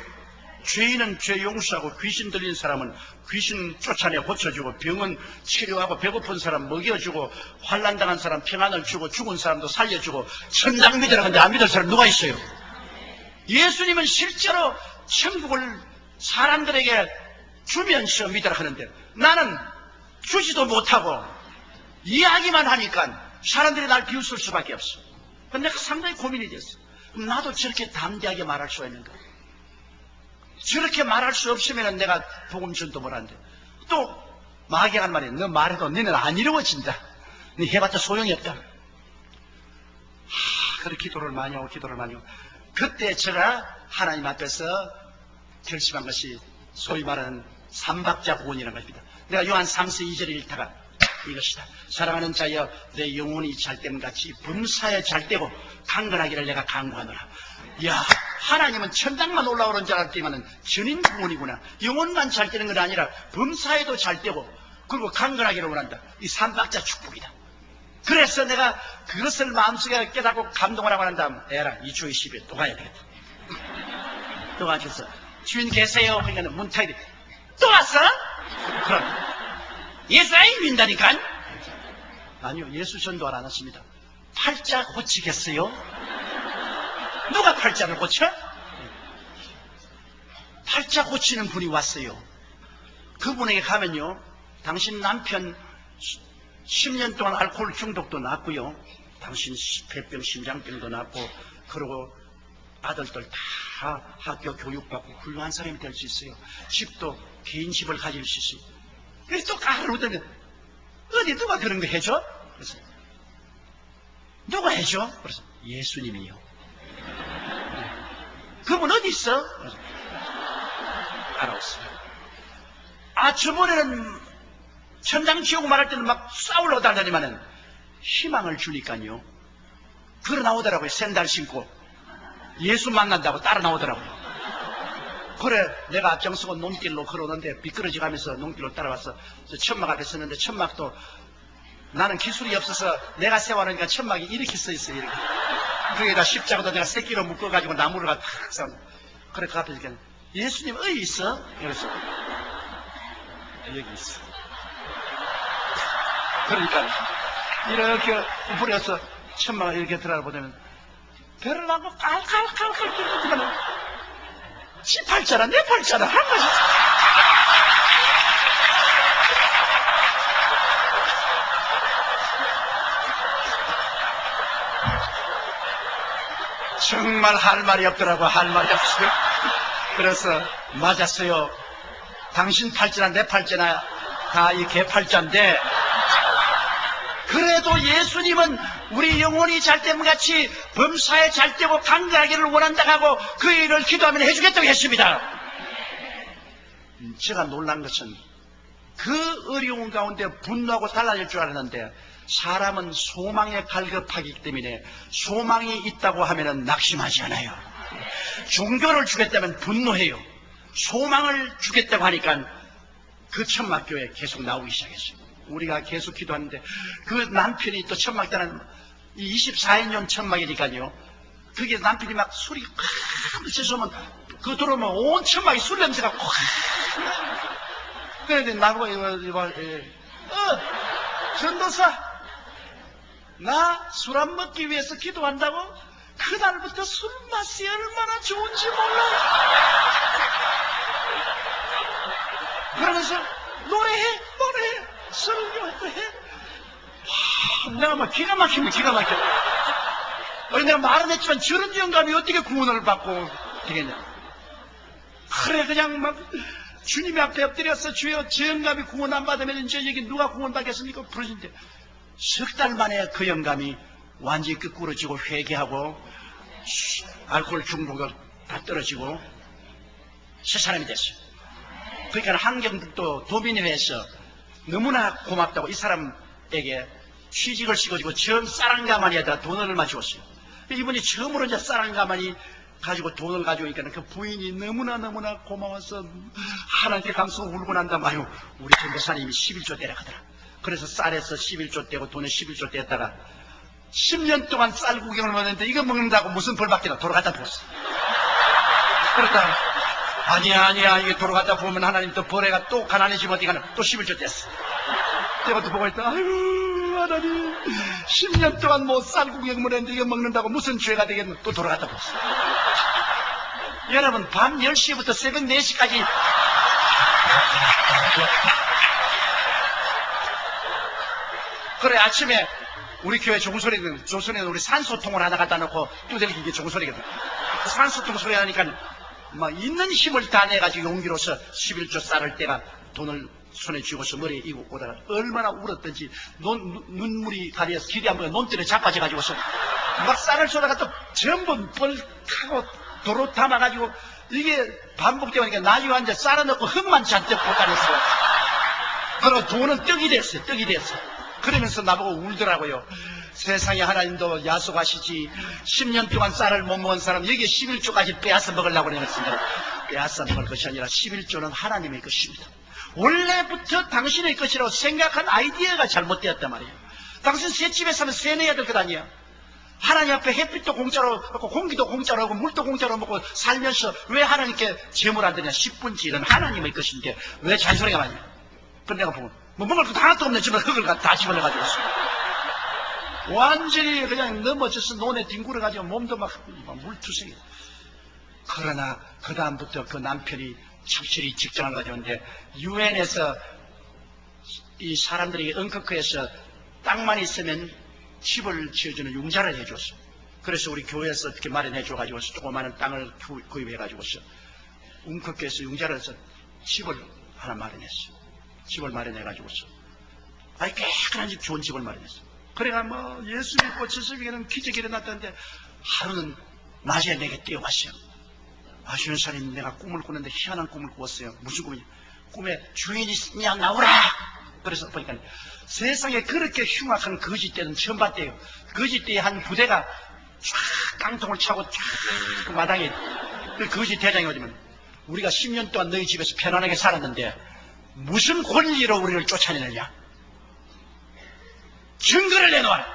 죄인은 죄 용서하고 귀신 들린 사람은 귀신 쫓아내 고쳐주고 병은 치료하고 배고픈 사람 먹여주고 환난당한 사람 평안을 주고 죽은 사람도 살려주고 천당 믿으라 하는데 안 믿을 사람 누가 있어요? 예수님은 실제로 천국을 사람들에게 주면서 믿으라 하는데 나는 주지도 못하고 이야기만 하니까 사람들이 날 비웃을 수밖에 없어. 근데 내가 상당히 고민이 됐어. 나도 저렇게 담대하게 말할 수가 있는가? 저렇게 말할 수 없으면 내가 복음 전도 못하는데 또 마귀가 한 말이야. 너 말해도 너는 안 이루어진다. 너 해봤자 소용이 없다. 그래 기도를 많이 하고 그때 제가 하나님 앞에서 결심한 것이 소위 말하는 삼박자 구원이라는 것입니다. 내가 요한 3서 2절을 읽다가 이것이다. 사랑하는 자여 내 영혼이 잘됨같이 범사에 잘되고 강건하기를 내가 간구하노라. 야, 하나님은 천당만 올라오는 줄 알았더니만은 전인 구원이구나. 영혼만 잘되는 건 아니라 범사에도 잘되고 그리고 강건하기를 원한다. 이 삼박자 축복이다. 그래서 내가 그것을 마음속에 깨닫고 감동을 하고 난 다음 에라 이 주 20일 또 가야 되겠다. 또 가셔서 주인 계세요. 그러니까 문탁이 또 왔어? 그럼 예수 아이 민다니까? 아니요, 예수 전도를 안 했습니다. 팔자 고치겠어요? 누가 팔자를 고쳐? 팔자 고치는 분이 왔어요. 그분에게 가면요, 당신 남편 10년 동안 알코올 중독도 났고요, 당신 폐병, 심장병도 났고, 그리고 아들들 다 학교 교육받고 훌륭한 사람이 될 수 있어요. 집도 개인 집을 가질 수 있어요. 그래서 또 가르르더니 어디 누가 그런 거 해줘? 그래서 누가 해줘? 그래서 예수님이요. 그분 어디 있어? 그래서 알아왔어요. 저번에는 천당 지옥 말할 때는 막 싸우려고 다니만은 희망을 주니까요. 걸어 나오더라고요. 샌들 신고 예수 만난다고 따라 나오더라고요. 그래, 내가 앞장서고 농길로 걸어오는데 미끄러지 가면서 농길로 따라와서 천막 앞에 섰는데 천막도 나는 기술이 없어서 내가 세워놓으니까 천막이 이렇게 서 있어요. 이렇게. 거기에다 십자가도 내가 새끼로 묶어가지고 나무를 갖다 탁 써. 그래, 그 앞에 이렇게 예수님 어디 있어? 그래서 여기 있어. 그러니까 이렇게 부려서 천막을 이렇게 들어가 보면 배를 나고 깔깔깔깔 뚫고 지 팔자라 내 팔자라 한 가지. 정말 할 말이 없더라고. 할 말이 없어요. 그래서 맞았어요. 당신 팔자나 내 팔자나 다 이 개 팔자인데 그래도 예수님은 우리 영혼이 잘됨같이 범사에 잘되고 강건하기를 원한다고 하고 그 일을 기도하면 해주겠다고 했습니다. 제가 놀란 것은 그 어려운 가운데 분노하고 달라질 줄 알았는데 사람은 소망에 갈급하기 때문에 소망이 있다고 하면 낙심하지 않아요. 종교를 주겠다면 분노해요. 소망을 주겠다고 하니까 그 천막교회 계속 나오기 시작했어요. 우리가 계속 기도하는데 그 남편이 또 천막 따는 24인용 천막이니까요. 그게 남편이 막 술이 확 씻으면 그 들어오면 온 천막이 술 냄새가 확. 그래 나보고 전도사 나 술 안 먹기 위해서 기도한다고? 그날부터 술 맛이 얼마나 좋은지 몰라. 그러면서 노래해 설교해. 내가 막 기가 막혀. 내가 말은 했지만 저런 영감이 어떻게 구원을 받고 되겠냐. 그래 그냥 막 주님 앞에 엎드려서 주여 저 영감이 구원 안 받으면 이제 여기 누가 구원 받겠습니까? 부르신데 석 달 만에 그 영감이 완전히 거꾸로지고 회개하고 알코올 중독도 다 떨어지고 새 사람이 됐어요. 그러니까 한경북도 도민회에서 너무나 고맙다고 이 사람에게 취직을 시켜주고 처음 쌀한가마니에다 돈을 얼마 줬어요. 이분이 처음으로 이제 쌀한가마니 가지고 돈을 가지고 있니까 그 부인이 너무나 고마워서 하나님께 감사하고 울고 난 다음 아유 우리 전도사님이 11조 떼라 하더라. 그래서 쌀에서 11조 떼고 돈에 11조 떼다가 10년 동안 쌀 구경을 먹는데 이거 먹는다고 무슨 벌 받기나 돌아가다 부었어. 그러다 아니야 이게 돌아가다 보면 하나님 또 벌에가 또 가난해지면 어디 가나 또 11조 뗐어. 내가 또 보고 있다. 아유 하나님 10년 동안 뭐 쌀 구경 먹는데 이거 먹는다고 무슨 죄가 되겠노. 또 돌아가다 부었어. 여러분 밤 10시부터 새벽 4시까지 그래 아침에 우리 교회 종소리는 조선에는 우리 산소통을 하나 갖다 놓고 두들기는 게 종소리거든. 산소통 소리 하니까 막 있는 힘을 다 내가지고 용기로서 11조 쌀을 떼가 돈을 손에 쥐고서 머리에 이고 오다가 얼마나 울었던지 눈물이 가려서 길이 안 보여 논뜰에 자빠져가지고서 막 쌀을 쏘다가 또 전부 뻘타고 도로 담아가지고 이게 반복되니까 나중에 앉아 쌀을 넣고 흙만 잔뜩 볶아냈어요. 그리고 돈은 떡이 됐어요. 그러면서 나보고 울더라고요. 세상에 하나님도 야속하시지 10년 동안 쌀을 못 먹은 사람 여기에 11조까지 빼앗아 먹으려고 그랬습니다. 빼앗아 먹을 것이 아니라 11조는 하나님의 것입니다. 원래부터 당신의 것이라고 생각한 아이디어가 잘못되었단 말이에요. 당신 새 집에 사면 새 내야 될 것 아니야. 하나님 앞에 햇빛도 공짜로 먹고 공기도 공짜로 하고 물도 공짜로 먹고 살면서 왜 하나님께 제물 안 드냐. 10분지 이런 하나님의 것인데 왜 잔소리가 많냐. 그런데 내가 보면 뭐 먹을 것도 하나도 없는 집을 흙을 다 집어넣어가지고 완전히 그냥 넘어져서 논에 뒹굴어가지고 몸도 막 물투성이. 그러나 그 다음부터 그 남편이 착실히 직장을 가져오는데 유엔에서 이 사람들이 응급구에서 땅만 있으면 집을 지어주는 융자를 해줬어. 그래서 우리 교회에서 어떻게 마련해줘가지고 조그마한 땅을 구입해가지고서 응급구에서 융자를 해서 집을 하나 마련했어. 집을 마련해가지고서 아니 깨끗한 집 좋은 집을 마련했어. 그래가 뭐 예수 믿고 지수에게는 기적이 일어났다는데 하루는 낮에 내게 뛰어왔어요. 주연사님 내가 꿈을 꾸는데 희한한 꿈을 꾸었어요. 무슨 꿈이냐. 꿈에 주인이 그냥 나오라. 그래서 보니까 세상에 그렇게 흉악한 거짓대는 처음 봤대요. 거짓대에 한 부대가 쫙 깡통을 차고 쫙 그 마당에 그 거짓 대장이 오지만 우리가 10년 동안 너희 집에서 편안하게 살았는데 무슨 권리로 우리를 쫓아내느냐. 증거를 내놓아라.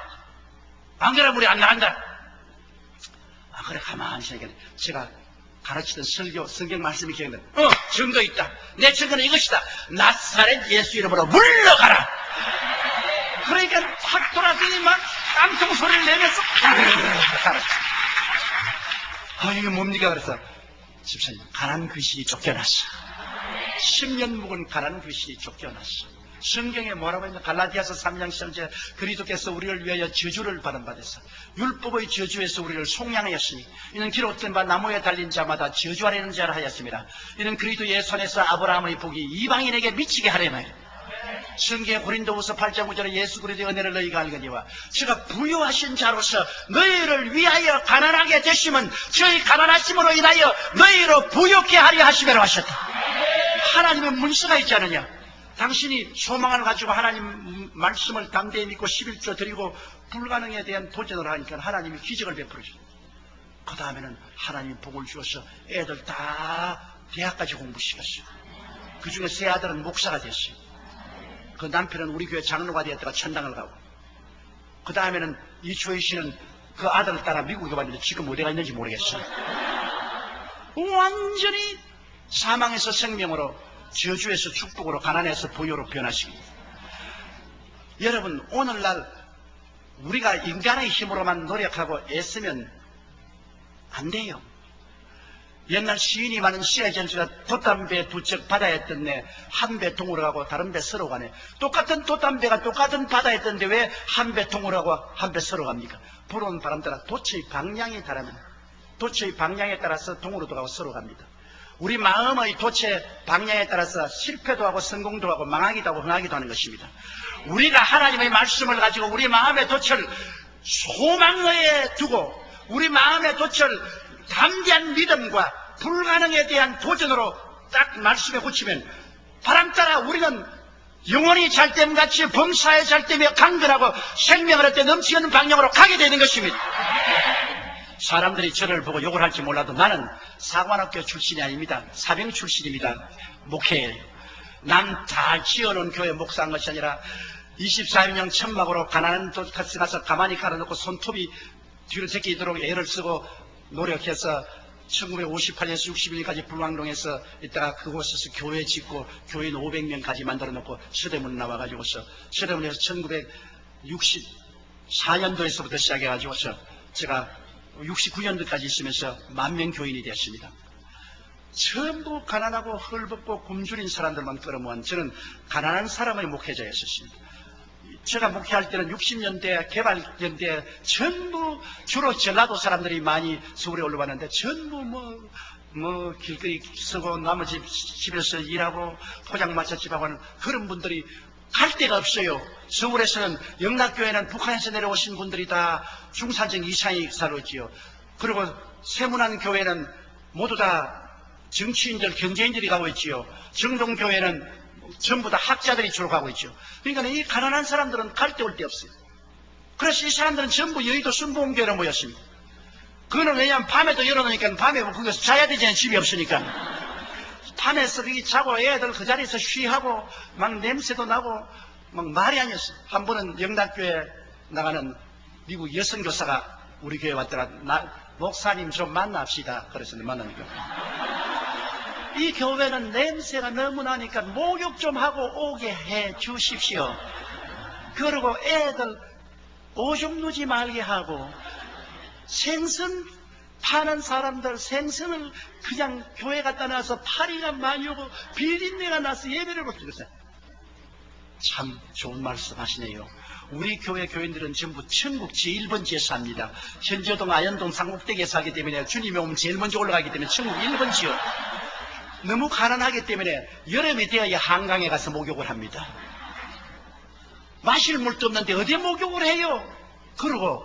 안 그러면 우리 안 나간다. 아 그래 가만히 생각해. 제가 가르치던 성경 말씀이 기억나. 증거 있다. 내 증거는 이것이다. 나사렛 예수 이름으로 물러가라. 그러니까 확 돌아서니 막 깡통 소리를 내면서 이게 뭡니까? 그래서 집사님 가난 귀신이 쫓겨났어. 10년 묵은 가난 귀신이 쫓겨났어. 성경에 뭐라고 했냐. 갈라디아서 3장 10절에 그리스도께서 우리를 위하여 저주를 받은 바 됐어. 율법의 저주에서 우리를 속량하였으니 이는 기록된 바 나무에 달린 자마다 저주하려는 자라 하였습니다. 이는 그리스도의 손에서 아브라함의 복이 이방인에게 미치게 하려면 성경에 고린도후서 8장 9절에 예수 그리스도의 은혜를 너희가 알거니와 제가 부유하신 자로서 너희를 위하여 가난하게 되시면 저희 가난하심으로 인하여 너희로 부유케 하려 하시매로 하셨다. 하나님의 문서가 있지 않느냐. 당신이 소망을 가지고 하나님 말씀을 담대히 믿고 11조 드리고 불가능에 대한 도전을 하니까 하나님이 기적을 베풀어줘요. 그 다음에는 하나님이 복을 주어서 애들 다 대학까지 공부시켰어요. 그 중에 세 아들은 목사가 됐어요. 그 남편은 우리 교회 장로가 되었다가 천당을 가고, 그 다음에는 이초희 씨는 그 아들을 따라 미국에 왔는데 지금 어디가 있는지 모르겠어요. 완전히 사망에서 생명으로, 저주에서 축복으로, 가난에서 부유로 변화시킵니다. 여러분, 오늘날 우리가 인간의 힘으로만 노력하고 애쓰면 안 돼요. 옛날 시인이 많은 시의 전수가 돛담배 두 척 바다에 떴네. 한 배 통으로 가고 다른 배 서로 가네. 똑같은 돛담배가 똑같은 바다에 떴는데 왜 한 배 통으로 가고 한 배 서로 갑니까? 불어온 바람 따라 돛의 방향이 다르면 돛의 방향에 따라서 동으로도 가고 서로 갑니다. 우리 마음의 돛의 방향에 따라서 실패도 하고 성공도 하고 망하기도 하고 흥하기도 하는 것입니다. 우리가 하나님의 말씀을 가지고 우리 마음의 돛을 소망에 두고 우리 마음의 돛을 담대한 믿음과 불가능에 대한 도전으로 딱 말씀에 붙이면 바람 따라 우리는 영혼이 잘됨같이 범사에 잘되며 강건하고 생명을 얻되 넘치는 방향으로 가게 되는 것입니다. 사람들이 저를 보고 욕을 할지 몰라도 나는 사관학교 출신이 아닙니다. 사병 출신입니다. 목회예요. 남 잘 지어놓은 교회 목사한 것이 아니라 24인용 천막으로 가난한 돈가스 가서 가만히 갈아놓고 손톱이 뒤로 제끼도록 애를 쓰고 노력해서 1958년에서 61년까지 불광동에서 있다가 그곳에서 교회 짓고 교인 500명까지 만들어 놓고 서대문 나와가지고서 서대문에서 1964년도에서부터 시작해가지고서 제가 69년도까지 있으면서 10,000명 교인이 되었습니다. 전부 가난하고 헐벗고 굶주린 사람들만 끌어모은 저는 가난한 사람의 목회자였었습니다. 제가 목회할 때는 60년대 개발연대 전부 주로 전라도 사람들이 많이 서울에 올라왔는데 전부 뭐 길거리 쓰고 나머지 집에서 일하고 포장마차집하고 하는 그런 분들이 갈 데가 없어요. 서울에서는 영락교회는 북한에서 내려오신 분들이 다 중산층 이상이 살았지요. 그리고 세문안 교회는 모두 다 정치인들, 경제인들이 가고 있지요. 정동교회는 전부 다 학자들이 주로 가고 있죠. 그러니까 이 가난한 사람들은 갈 데 올 데 없어요. 그래서 이 사람들은 전부 여의도 순복음교회로 모였습니다. 그거는 왜냐하면 밤에도 열어놓으니까 밤에 거기서 자야 되잖아요. 집이 없으니까. 밤에서 거기 자고 애들 그 자리에서 쉬하고 막 냄새도 나고 막 말이 아니었어요. 한 번은 영락교회 나가는 미국 여성교사가 우리 교회 왔더라. 목사님 좀 만납시다. 그래서 만나니까. 이 교회는 냄새가 너무 나니까 목욕 좀 하고 오게 해 주십시오. 그리고 애들 오줌 누지 말게 하고 생선 파는 사람들 생선을 그냥 교회 갖다 놔서 파리가 많이 오고 비린내가 나서 예배를 못 드렸어요. 참 좋은 말씀 하시네요. 우리 교회 교인들은 전부 천국 제1번지에 삽니다. 현저동, 아현동, 상국대기에 사기 때문에 주님이 오면 제일 먼저 올라가기 때문에 천국 1번지요. 너무 가난하기 때문에 여름이 되어야 한강에 가서 목욕을 합니다. 마실 물도 없는데 어디에 목욕을 해요? 그러고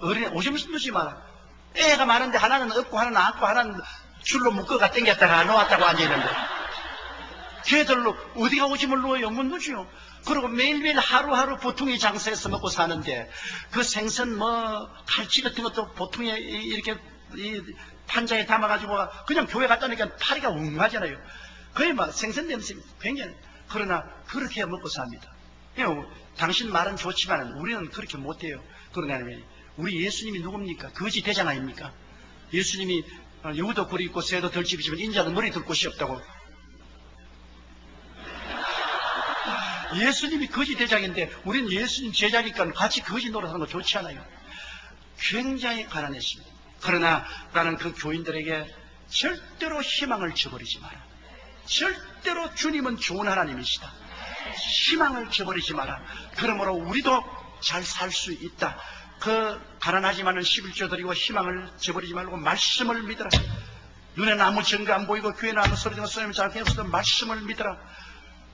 어린애 오줌 누지 마라. 애가 많은데 하나는 없고 하나는 안고 하나는 줄로 묶어가 당겼다가 놓았다고 앉아있는데 걔들로 어디가 오줌을 누워요? 못 누지요. 그리고 매일매일 하루하루 보통의 장사에서 먹고 사는데 그 생선 갈치 같은 것도 보통에 이렇게 판자에 담아가지고 그냥 교회 갔다 오니까 파리가 웅하잖아요. 거의 막 생선 냄새 굉장히. 그러나 그렇게 먹고 삽니다. 당신 말은 좋지만 우리는 그렇게 못해요. 그러나 우리 예수님이 누굽니까? 거지 대장 아닙니까? 예수님이 여우도 굴이 있고 새도 덜집이지만 인자는 머리 둘 곳이 없다고. 예수님이 거지 대장인데 우리는 예수님 제자니까 같이 거지 노릇하는 거 좋지 않아요. 굉장히 가난했습니다. 그러나 나는 그 교인들에게 절대로 희망을 저버리지 마라. 절대로 주님은 좋은 하나님이시다. 희망을 저버리지 마라. 그러므로 우리도 잘 살 수 있다. 그 가난하지만은 11조 드리고 희망을 저버리지 말고 말씀을 믿어라. 눈에는 아무 증거 안 보이고 귀에는 아무 소리 들으면 잘 되었어도 말씀을 믿어라.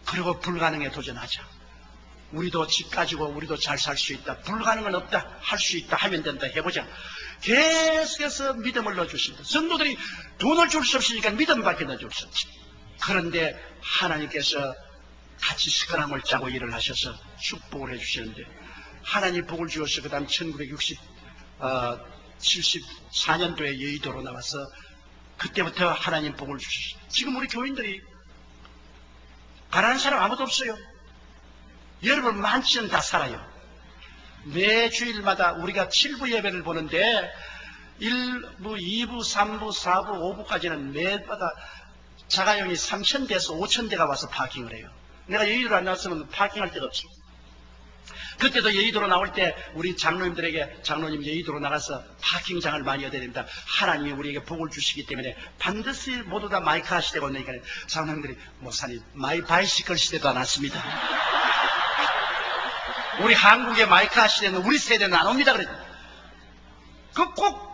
그리고 불가능에 도전하자. 우리도 집 가지고 우리도 잘 살 수 있다. 불가능은 없다. 할 수 있다. 하면 된다. 해보자. 계속해서 믿음을 넣어주십니다. 성도들이 돈을 줄 수 없으니까 믿음밖에 넣어줄 수 없지. 그런데 하나님께서 같이 스크람을 짜고 일을 하셔서 축복을 해주시는데 하나님 복을 주어서 그 다음 1974년도에 여의도로 나와서 그때부터 하나님 복을 주셨어요. 지금 우리 교인들이 가난한 사람 아무도 없어요. 여러분 많지는 다 살아요. 매 주일마다 우리가 7부 예배를 보는데 1부, 2부, 3부, 4부, 5부까지는 매마다 자가용이 3,000대에서 5,000대가 와서 파킹을 해요. 내가 여의도로 안 나왔으면 파킹할 데가 없어. 그때도 여의도로 나올 때 우리 장로님들에게 장로님 여의도로 나가서 파킹장을 많이 얻어야 됩니다. 하나님이 우리에게 복을 주시기 때문에 반드시 모두 다 마이카 시대가 오니까 장로님들이 목사님 마이 바이시클 시대도 안 왔습니다. 우리 한국의 마이카 시대는 우리 세대는 안 옵니다. 그랬죠. 그 꼭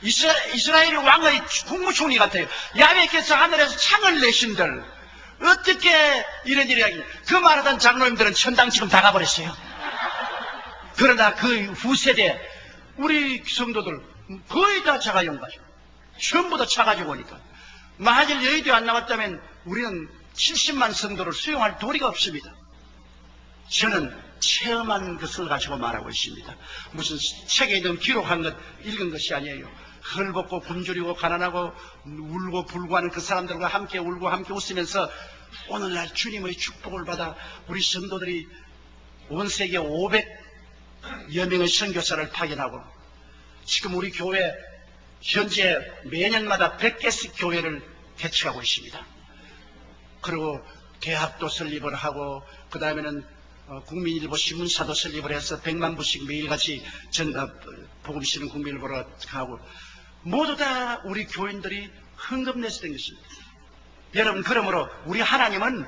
이스라엘의 왕의 국무총리 같아요. 야훼께서 하늘에서 창을 내신들 어떻게 이런 일이 하겠냐. 그 말하던 장로님들은 천당 지금 다 가버렸어요. 그러나 그 후세대 우리 성도들 거의 다 자가용가죠. 전부 다 차 가지고 오니까 만일 여의도에 안 나왔다면 우리는 70만 성도를 수용할 도리가 없습니다. 저는 체험한 것을 가지고 말하고 있습니다. 무슨 책에 있는 기록한 것 읽은 것이 아니에요. 헐벗고 굶주리고 가난하고 울고 불고하는 그 사람들과 함께 울고 함께 웃으면서 오늘날 주님의 축복을 받아 우리 성도들이 온 세계 500여 명의 선교사를 파견하고 지금 우리 교회 현재 매년마다 100개씩 교회를 개척하고 있습니다. 그리고 대학도 설립을 하고 그 다음에는 국민일보 신문사도 설립을 해서 100만 부씩 매일같이 복음 쓰는 국민일보로 가고 모두 다 우리 교인들이 헌금내서 된 것입니다. 여러분, 그러므로 우리 하나님은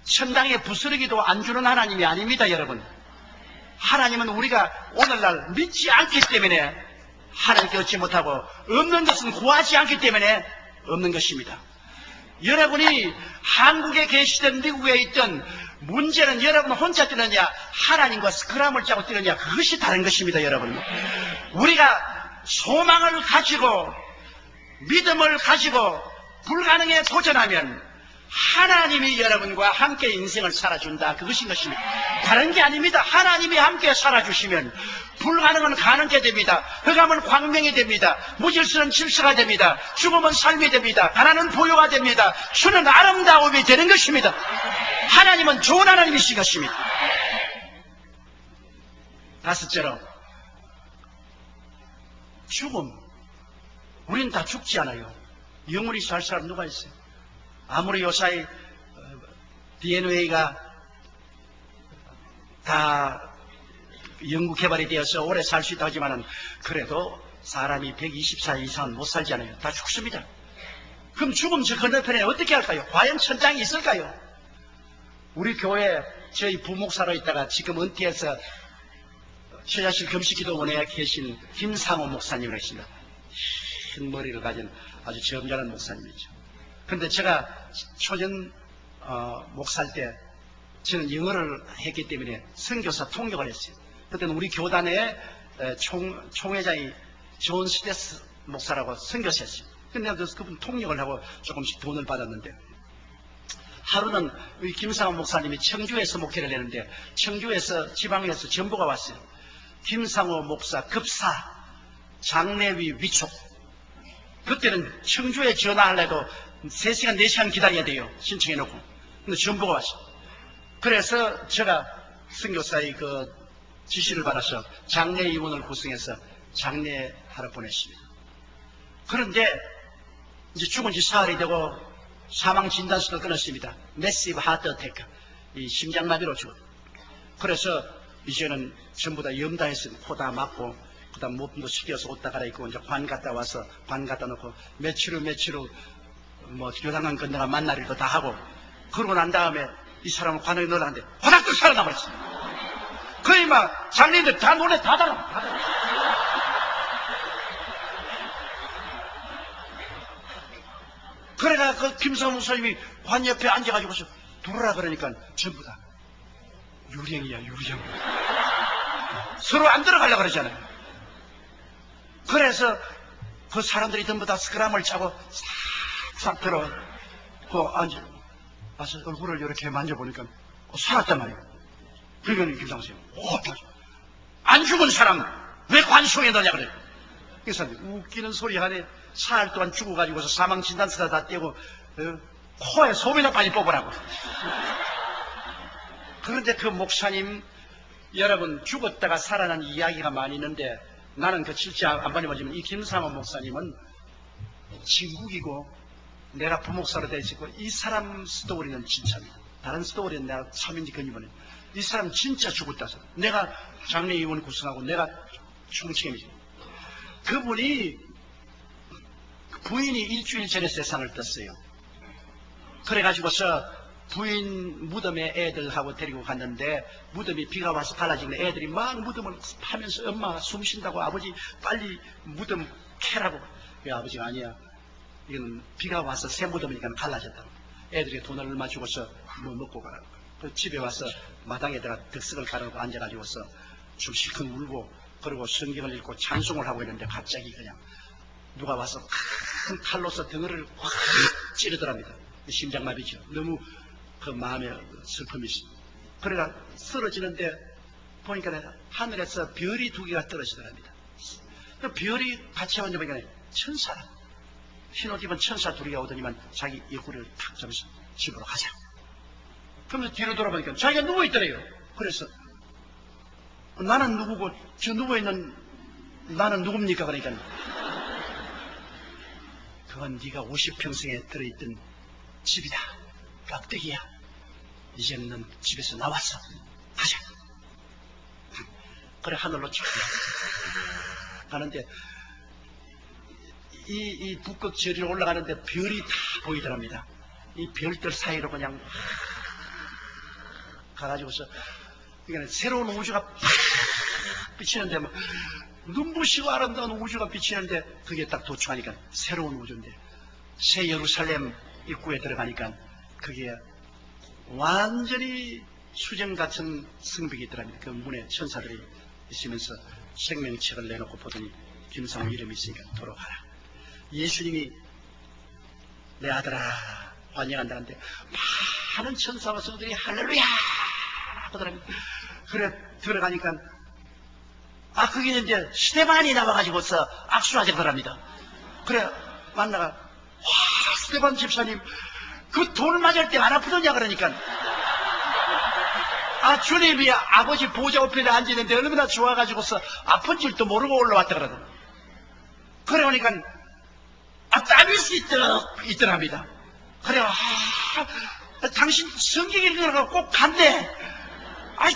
천당에 부스러기도 안 주는 하나님이 아닙니다. 여러분, 하나님은 우리가 오늘날 믿지 않기 때문에 하나님께 얻지 못하고 없는 것은 구하지 않기 때문에 없는 것입니다. 여러분이 한국에 계시든 미국에 있든 문제는 여러분 혼자 뛰느냐 하나님과 스크럼을 짜고 뛰느냐 그것이 다른 것입니다. 여러분, 우리가 소망을 가지고 믿음을 가지고 불가능에 도전하면 하나님이 여러분과 함께 인생을 살아준다, 그것인 것입니다. 다른 게 아닙니다. 하나님이 함께 살아주시면 불가능은 가능하게 됩니다. 흑암은 광명이 됩니다. 무질서는 질서가 됩니다. 죽음은 삶이 됩니다. 가난은 보유가 됩니다. 주는 아름다움이 되는 것입니다. 하나님은 좋은 하나님이신 것입니다. 다섯째로, 죽음. 우리는 다 죽지 않아요. 영원히 살 사람 누가 있어요? 아무리 요사이 DNA가 다 연구 개발이 되어서 오래 살 수 있다 하지만은 그래도 사람이 124일 이상은 못 살잖아요. 다 죽습니다. 그럼 죽음 저 건너편에 어떻게 할까요? 과연 천장이 있을까요? 우리 교회 저희 부목사로 있다가 지금 은퇴해서 처자실 금식기도원에 계신 김상호 목사님을 했습니다. 흰 머리를 가진 아주 점잖은 목사님이죠. 그런데 제가 초전 목사일 때 저는 영어를 했기 때문에 선교사 통역을 했어요. 그때는 우리 교단의 총회장이 존 스테스 목사라고 선교사였어요. 근데 그분 통역을 하고 조금씩 돈을 받았는데, 하루는 우리 김상원 목사님이 청주에서 목회를 했는데 청주에서 지방에서 전보가 왔어요. 김상호 목사 급사 장례위 위촉. 그때는 청주에 전화하려도 3시간 4시간 기다려야 돼요. 신청해놓고. 근데 전보가 왔어요. 그래서 제가 선교사의 그 지시를 받아서 장례위원을 구성해서 장례하러 보냈습니다. 그런데 이제 죽은 지 사흘이 되고 사망 진단서를 끊었습니다. 매시브 하트 어태크, 이 심장마비로 죽었어요. 그래서 이제는 전부 다 염다했어요. 코 다 막고, 그 다음 몸도 숙여서 옷 다 갈아입고 이제 관 갔다 와서 관 갖다 놓고 며칠 후 뭐 교단관 건너가 만날 일도 다 하고, 그러고 난 다음에 이 사람을 관에 넣으라는데 화닥도 살아남았어요. 거의 막 장례인들 다 논에 다 달아. 그래가 그 김성훈 목사님이 관 옆에 앉아가지고서 들어라 그러니까 전부 다 유령이야, 유령. 서로 안 들어가려고 그러잖아요. 그래서 그 사람들이 전부 다 스크럼을 차고 싹 들어가고 와서 얼굴을 이렇게 만져보니까 살았단 말이에요. 그러니까 김상수 안 죽은 사람 왜 관속에 넣냐 그래요. 그래서 웃기는 소리 하네. 사흘 동안 죽어가지고서 사망 진단서다 다 떼고 코에 소미나 빨리 뽑으라고. 그런데 그 목사님, 여러분, 죽었다가 살아난 이야기가 많이 있는데 나는 그 실제 안 봐주면 이 김상원 목사님은 진국이고 내가 부목사로 되어 있고, 이 사람 스토리는 진짜입니다. 다른 스토리는 내가 참인지 건이번에 이 사람 진짜 죽었다서 내가 장례위원 구성하고 내가 총책임이지. 그분이 부인이 일주일 전에 세상을 떴어요. 그래가지고서 부인 무덤에 애들하고 데리고 갔는데 무덤이 비가 와서 갈라지는 애들이 막 무덤을 파면서 엄마 숨 쉰다고 아버지 빨리 무덤 캐라고. 그 아버지가 아니야. 이건 비가 와서 새 무덤이니까 갈라졌다고. 애들이 돈을 얼마 주고서 뭐 먹고 가라고. 그 집에 와서 마당에다가 득석을 가르고 앉아가지고서 좀 실컷 울고 그리고 성경을 읽고 찬송을 하고 있는데 갑자기 그냥 누가 와서 큰 칼로서 덩어리를 확 찌르더랍니다. 심장마비죠. 너무 그 마음에 슬픔이 있어. 그래가 쓰러지는데 보니까 하늘에서 별이 2개가 떨어지더랍니다. 그 별이 같이 왔는데 보니까 천사, 흰옷 입은 천사 2개가 오더니만 자기 입구를 탁 잡으면서 집으로 가자. 그러면서 뒤로 돌아보니까 자기가 누워있더래요. 그래서 나는 누구고 저 누워있는 나는 누굽니까? 그러니까 그건 네가 50평생에 들어있던 집이다. 깍두기야. 이제는 넌 집에서 나왔어. 가자. 그래 하늘로 쭉 가는데 이 북극 저리로 올라가는데 별이 다 보이더랍니다. 이 별들 사이로 그냥 가가지고서 그러니까 새로운 우주가 팍 비치는데 막 눈부시고 아름다운 우주가 비치는데 그게 딱 도착하니까 새로운 우주인데 새 예루살렘 입구에 들어가니까 그게 완전히 수정 같은 성벽이 있더랍니다. 그 문에 천사들이 있으면서 생명책을 내놓고 보더니 김상우 이름이 있으니까 돌아가라. 예수님이 내 아들아 환영한다는데 많은 천사와 성들이 할렐루야 하더랍니다. 그래 들어가니까 그게 이제 스테반이 나와가지고서 악수하게 더랍니다. 그래 만나가 와 스테반 집사님 그 돌 맞을 때 안 아프더냐 그러니까 주님이 아버지 보좌 우편에 앉았는데 얼마나 좋아가지고서 아픈 줄도 모르고 올라왔다 그러더니 그래 보니까 땀이 있더랍니다. 그래 당신 성경 읽으라고 꼭 간대.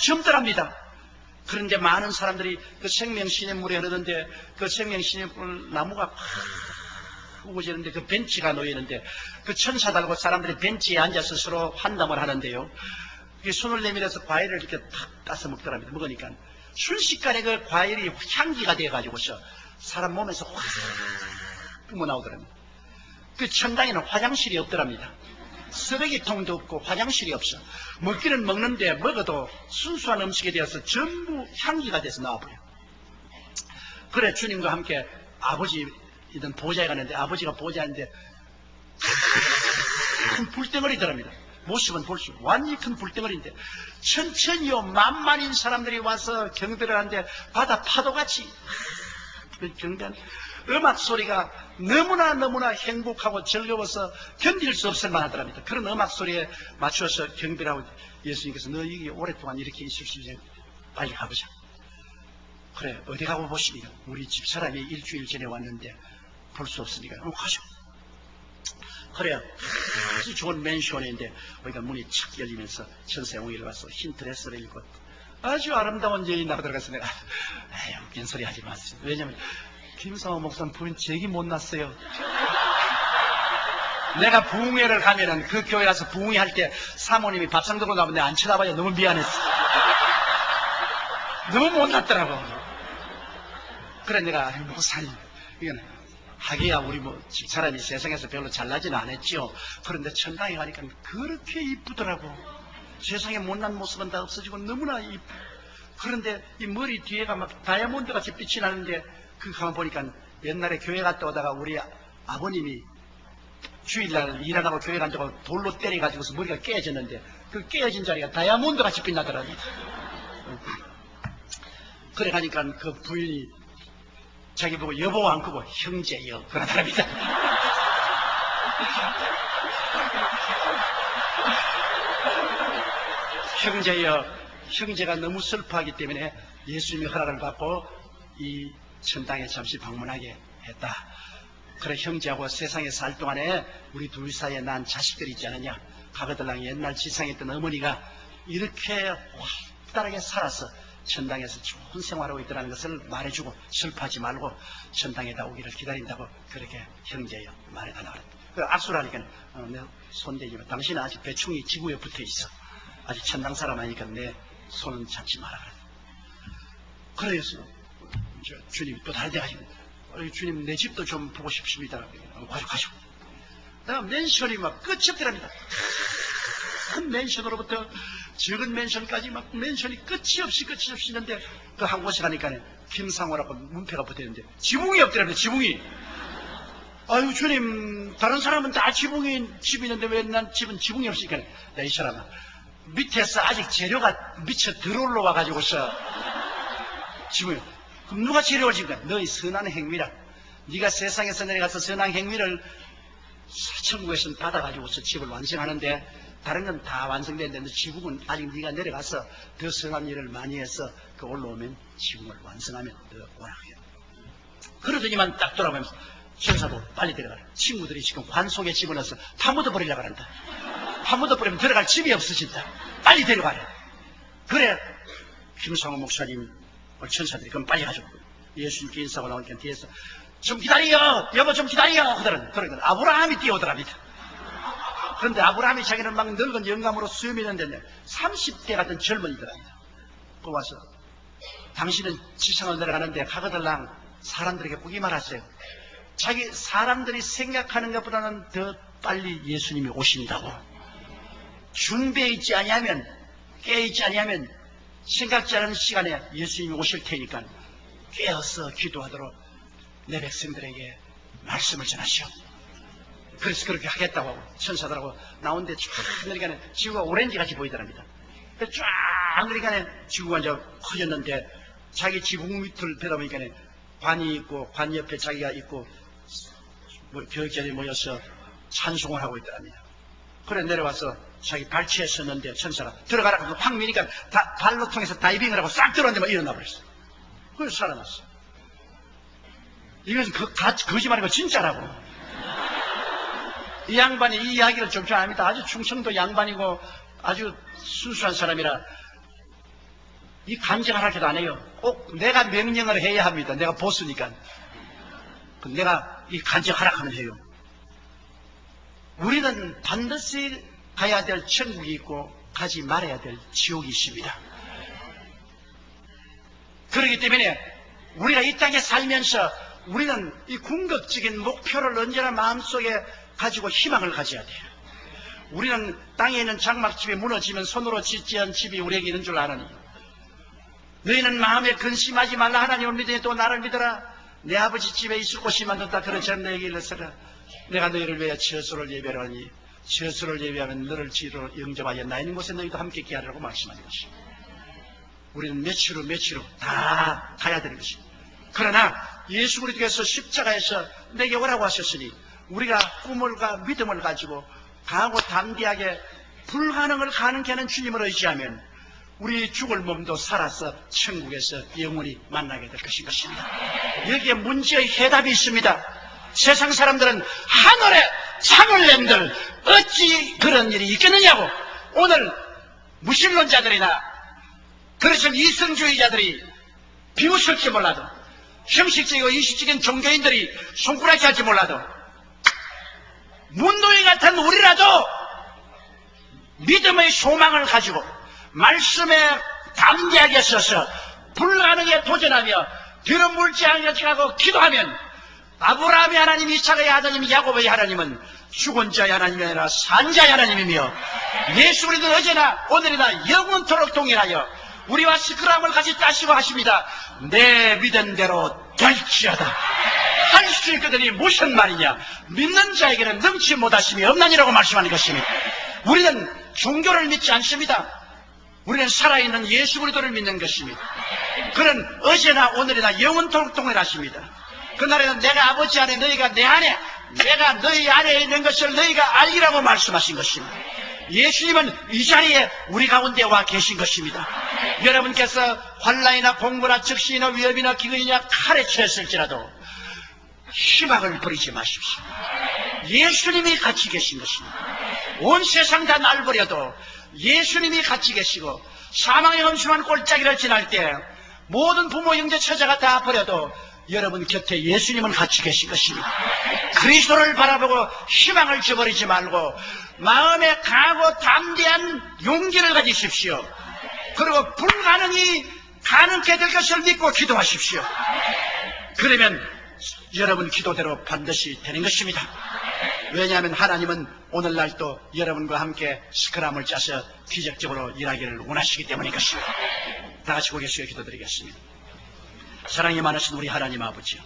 젊더랍니다. 그런데 많은 사람들이 그 생명시냇물에 흐르는데 그 생명시냇물 나무가 우거지는데 그 벤치가 놓이는데 그 천사 달고 사람들이 벤치에 앉아서 서로 환담을 하는데요. 손을 내밀어서 과일을 이렇게 탁 따서 먹더랍니다. 먹으니까 순식간에 그 과일이 향기가 돼가지고서 사람 몸에서 확 뿜어나오더랍니다. 그 천당에는 화장실이 없더랍니다. 쓰레기통도 없고 화장실이 없어. 먹기는 먹는데 먹어도 순수한 음식에 대해서 전부 향기가 돼서 나와버려. 그래 주님과 함께 아버지이던 보좌에 가는데 아버지가 보좌인데 큰 불덩어리더랍니다. 모습은 볼수록 완전히 큰 불덩어리인데 천천히요 만만인 사람들이 와서 경배를 하는데 바다 파도같이 경배한 음악 소리가 너무나 행복하고 즐거워서 견딜 수 없을 만하더랍니다. 그런 음악 소리에 맞춰서 경배를 하고 예수님께서 너 여기 오랫동안 이렇게 있을 수 있어 빨리 가보자. 그래 어디 가고 보십니까? 우리 집사람이 일주일 전에 왔는데 볼 수 없으니까 가죠. 그래요. 아주 좋은 맨션인데 우리가 문이 착 열리면서 천사용이를 와서 흰 드레스를 입고 아주 아름다운 여인 나가 들어가서 내가 웃긴 소리 하지 마세요. 왜냐면 김상호 목사는 부인 제기 못 났어요. 내가 부흥회를 가면은 그 교회 가서 부흥회 할 때 사모님이 밥상 들고 나오면 내가 안 쳐다봐요. 너무 미안했어. 너무 못 났더라고. 그래 내가 목사님 이건 하기야 우리 집사람이 세상에서 별로 잘나지는 않았지요. 그런데 천당에 가니까 그렇게 이쁘더라고. 세상에 못난 모습은 다 없어지고 너무나 이쁘. 그런데 이 머리 뒤에가 막 다이아몬드 같이 빛이 나는데 그 가만 보니까 옛날에 교회 갔다 오다가 우리 아버님이 주일날 일 안 하고 교회 간다고 돌로 때려가지고서 머리가 깨졌는데 그 깨어진 자리가 다이아몬드 같이 빛나더라고요. 그래 가니까 그 부인이 자기 보고 여보 안 크고 형제여 그러더랍니다. 형제여 형제가 너무 슬퍼하기 때문에 예수님이 허락을 받고 이 천당에 잠시 방문하게 했다. 그래 형제하고 세상에 살 동안에 우리 둘 사이에 난 자식들이 있지 않느냐. 가거들랑 옛날 지상에 있던 어머니가 이렇게 활달하게 살아서 천당에서 좋은 생활하고 있다는 것을 말해주고 슬퍼하지 말고 천당에다 오기를 기다린다고 그렇게 형제여 말해달라고 그랬다. 그 악수를 하니까 내 손대지만 당신은 아직 배충이 지구에 붙어 있어. 아직 천당 사람 아니니까 내 손은 잡지 마라. 그래서 주님 또 다른 데 가시고 주님 내 집도 좀 보고 싶습니다. 가지고 내가 맨션이 막 끝이 없더랍니다. 큰 맨션으로부터 적은 맨션까지 막 맨션이 끝이 없이 있는데 그 한 곳에 가니까 김상호라고 문패가 붙어있는데 지붕이 없더라고요. 지붕이. 아유 주님, 다른 사람은 다 집이 있는데 왜 난 집은 지붕이 없으니까 이 사람아, 밑에서 아직 재료가 미쳐 들어올라 가지고서 지붕이. 그럼 누가 재료를 지니까 너희 선한 행위라. 네가 세상에서 내려가서 선한 행위를 천국에서 받아가지고서 집을 완성하는데 다른 건 다 완성됐는데 지붕은 아직 네가 내려가서 더 선한 일을 많이 해서 그 올라오면 지붕을 완성하면 너 오라 해요. 그러더니만 딱 돌아보면서 천사도 빨리 들어가라. 친구들이 지금 관 속에 집어넣어서 파묻어버리려고 한다. 파묻어버리면 들어갈 집이 없어진다. 빨리 데려가라. 그래 김상호 목사님 천사들이 그럼 빨리 가죠. 예수님께 인사하고 나오니까 뒤에서 좀 기다려, 여보 좀 기다려 하더라고요. 그러니까 아브라함이 뛰어오더랍니다. 그런데 아브라함이 자기는 막 늙은 영감으로 수염이 있는데 30대 같은 젊은이더랍니다. 그 와서 당신은 지상을 내려가는데 가거들랑 사람들에게 보기 말하세요. 자기 사람들이 생각하는 것보다는 더 빨리 예수님이 오신다고. 준비해 있지 아니하면, 깨어있지 아니하면 생각지 않은 시간에 예수님이 오실 테니까 깨어서 기도하도록 내 백성들에게 말씀을 전하시오. 그래서 그렇게 하겠다고 하고 천사들하고 나오는데 쫙 그러니까 지구가 오렌지같이 보이더랍니다. 쫙 그러니까 지구가 이제 커졌는데 자기 지붕 밑을 들여다보니까 관이 있고 관 옆에 자기가 있고 교육자들이 모여서 찬송을 하고 있더랍니다. 그래 내려와서 자기 발치에 섰는데 천사가 들어가라고 확 미니까 발로 통해서 다이빙을 하고 싹 들어왔는데 막 일어나 버렸어. 그래서 살아났어. 이것은 거짓말이고 진짜라고. 이 양반이 이 이야기를 좀 잘 압니다. 아주 충청도 양반이고 아주 순수한 사람이라 이 간증을 해도 안 해요. 꼭 내가 명령을 해야 합니다. 내가 보스니까. 내가 이 간증하라 하면 해요. 우리는 반드시 가야 될 천국이 있고 가지 말아야 될 지옥이 있습니다. 그렇기 때문에 우리가 이 땅에 살면서 우리는 이 궁극적인 목표를 언제나 마음속에 가지고 희망을 가져야 돼요. 우리는 땅에 있는 장막집이 무너지면 손으로 짓지 않은 집이 우리에게 있는 줄 아느니 너희는 마음에 근심하지 말라. 하나님을 믿으니 또 나를 믿어라. 내 아버지 집에 있을 곳이 만든다. 그렇지 않은 너에게 일러서라. 내가 너희를 위하여 처소를 예배하니 처소를 예배하면 너를 지로 영접하여 나 있는 곳에 너희도 함께 있게 하라고 말씀하는 것입니다. 우리는 며칠 후 다 가야 되는 것입니다. 그러나 예수 그리스도께서 십자가에서 내게 오라고 하셨으니 우리가 꿈을과 믿음을 가지고 강하고 담대하게 불가능을 가능케 하는 주님을 의지하면 우리 죽을 몸도 살아서 천국에서 영원히 만나게 될 것입니다. 여기에 문제의 해답이 있습니다. 세상 사람들은 하늘에 창을 낸들 어찌 그런 일이 있겠느냐고. 오늘 무신론자들이나 그렇지만 이성주의자들이 비웃을지 몰라도 형식적이고 이식적인 종교인들이 손가락질 할지 몰라도 문둥이 같은 우리라도 믿음의 소망을 가지고 말씀에 담대하게 서서 불가능에 도전하며 뒤로 물지 않으려고 기도하면 아브라함의 하나님, 이삭의 하나님, 야곱의 하나님은 죽은 자의 하나님이 아니라 산 자의 하나님이며 예수 그리스도는 어제나 오늘이나 영원토록 동일하여 우리와 스크람을 같이 따시고 하십니다. 내 믿음대로 될지어다. 할 수 있거든이 무슨 말이냐. 믿는 자에게는 능치 못하심이 없나니라고 말씀하는 것입니다. 우리는 종교를 믿지 않습니다. 우리는 살아있는 예수 그리스도를 믿는 것입니다. 그는 어제나 오늘이나 영원토록 동일하십니다. 그날에는 내가 아버지 안에 너희가 내 안에 내가 너희 안에 있는 것을 너희가 알리라고 말씀하신 것입니다. 예수님은 이 자리에 우리 가운데 와 계신 것입니다. 여러분께서 환난이나 공부나 적신이나 위협이나 기근이나 칼에 채였을지라도 희망을 버리지 마십시오. 예수님이 같이 계신 것입니다. 온 세상 다 날 버려도 예수님이 같이 계시고 사망의 험심한 골짜기를 지날 때 모든 부모 형제 처자가 다 버려도 여러분 곁에 예수님은 같이 계신 것입니다. 그리스도를 바라보고 희망을 저버리지 말고 마음에 강하고 담대한 용기를 가지십시오. 그리고 불가능이 가능케 될 것을 믿고 기도하십시오. 그러면 여러분 기도대로 반드시 되는 것입니다. 왜냐하면 하나님은 오늘날 또 여러분과 함께 스크럼을 짜서 기적적으로 일하기를 원하시기 때문인 것입니다. 다 같이 고개 숙여 기도드리겠습니다. 사랑이 많으신 우리 하나님 아버지요,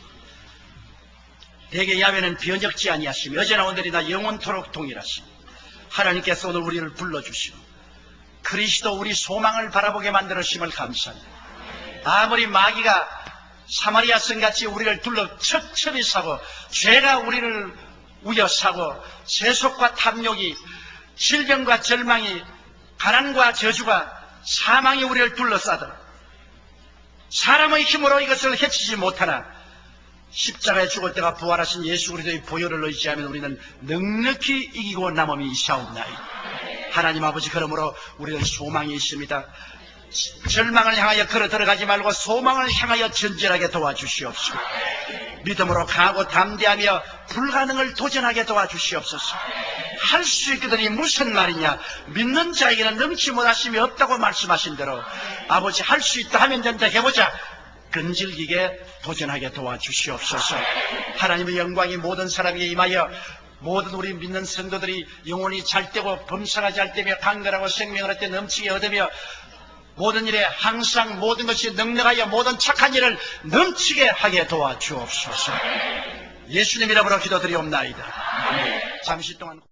대개 야훼는 변적지 아니하시며 여전하 오늘이나 영원토록 동일하시며 하나님께서 오늘 우리를 불러주시고 그리스도 우리 소망을 바라보게 만들으심을 감사합니다. 아무리 마귀가 사마리아 성같이 우리를 둘러 첩첩이 사고 죄가 우리를 우여사고 세속과 탐욕이, 질병과 절망이, 가난과 저주가, 사망이 우리를 둘러싸도 사람의 힘으로 이것을 해치지 못하나 십자가에 죽을 때가 부활하신 예수 그리스도의 보혈을 의지하면 우리는 넉넉히 이기고 남음이 있사옵나이다. 하나님 아버지, 그러므로 우리는 소망이 있습니다. 절망을 향하여 걸어 들어가지 말고 소망을 향하여 전진하게 도와주시옵소서. 믿음으로 강하고 담대하며 불가능을 도전하게 도와주시옵소서. 할 수 있거든이 무슨 말이냐? 믿는 자에게는 넘치 못하심이 없다고 말씀하신 대로 아버지, 할 수 있다 하면 된다, 해보자. 끈질기게 도전하게 도와주시옵소서. 하나님의 영광이 모든 사람에게 임하여 모든 우리 믿는 성도들이 영혼이 잘되고 범사가 잘되며 강건하고 생명을 얻되 넘치게 얻으며 모든 일에 항상 모든 것이 넉넉하여 모든 착한 일을 넘치게 하게 도와주옵소서. 예수님 이름으로 기도드리옵나이다. 잠시 동안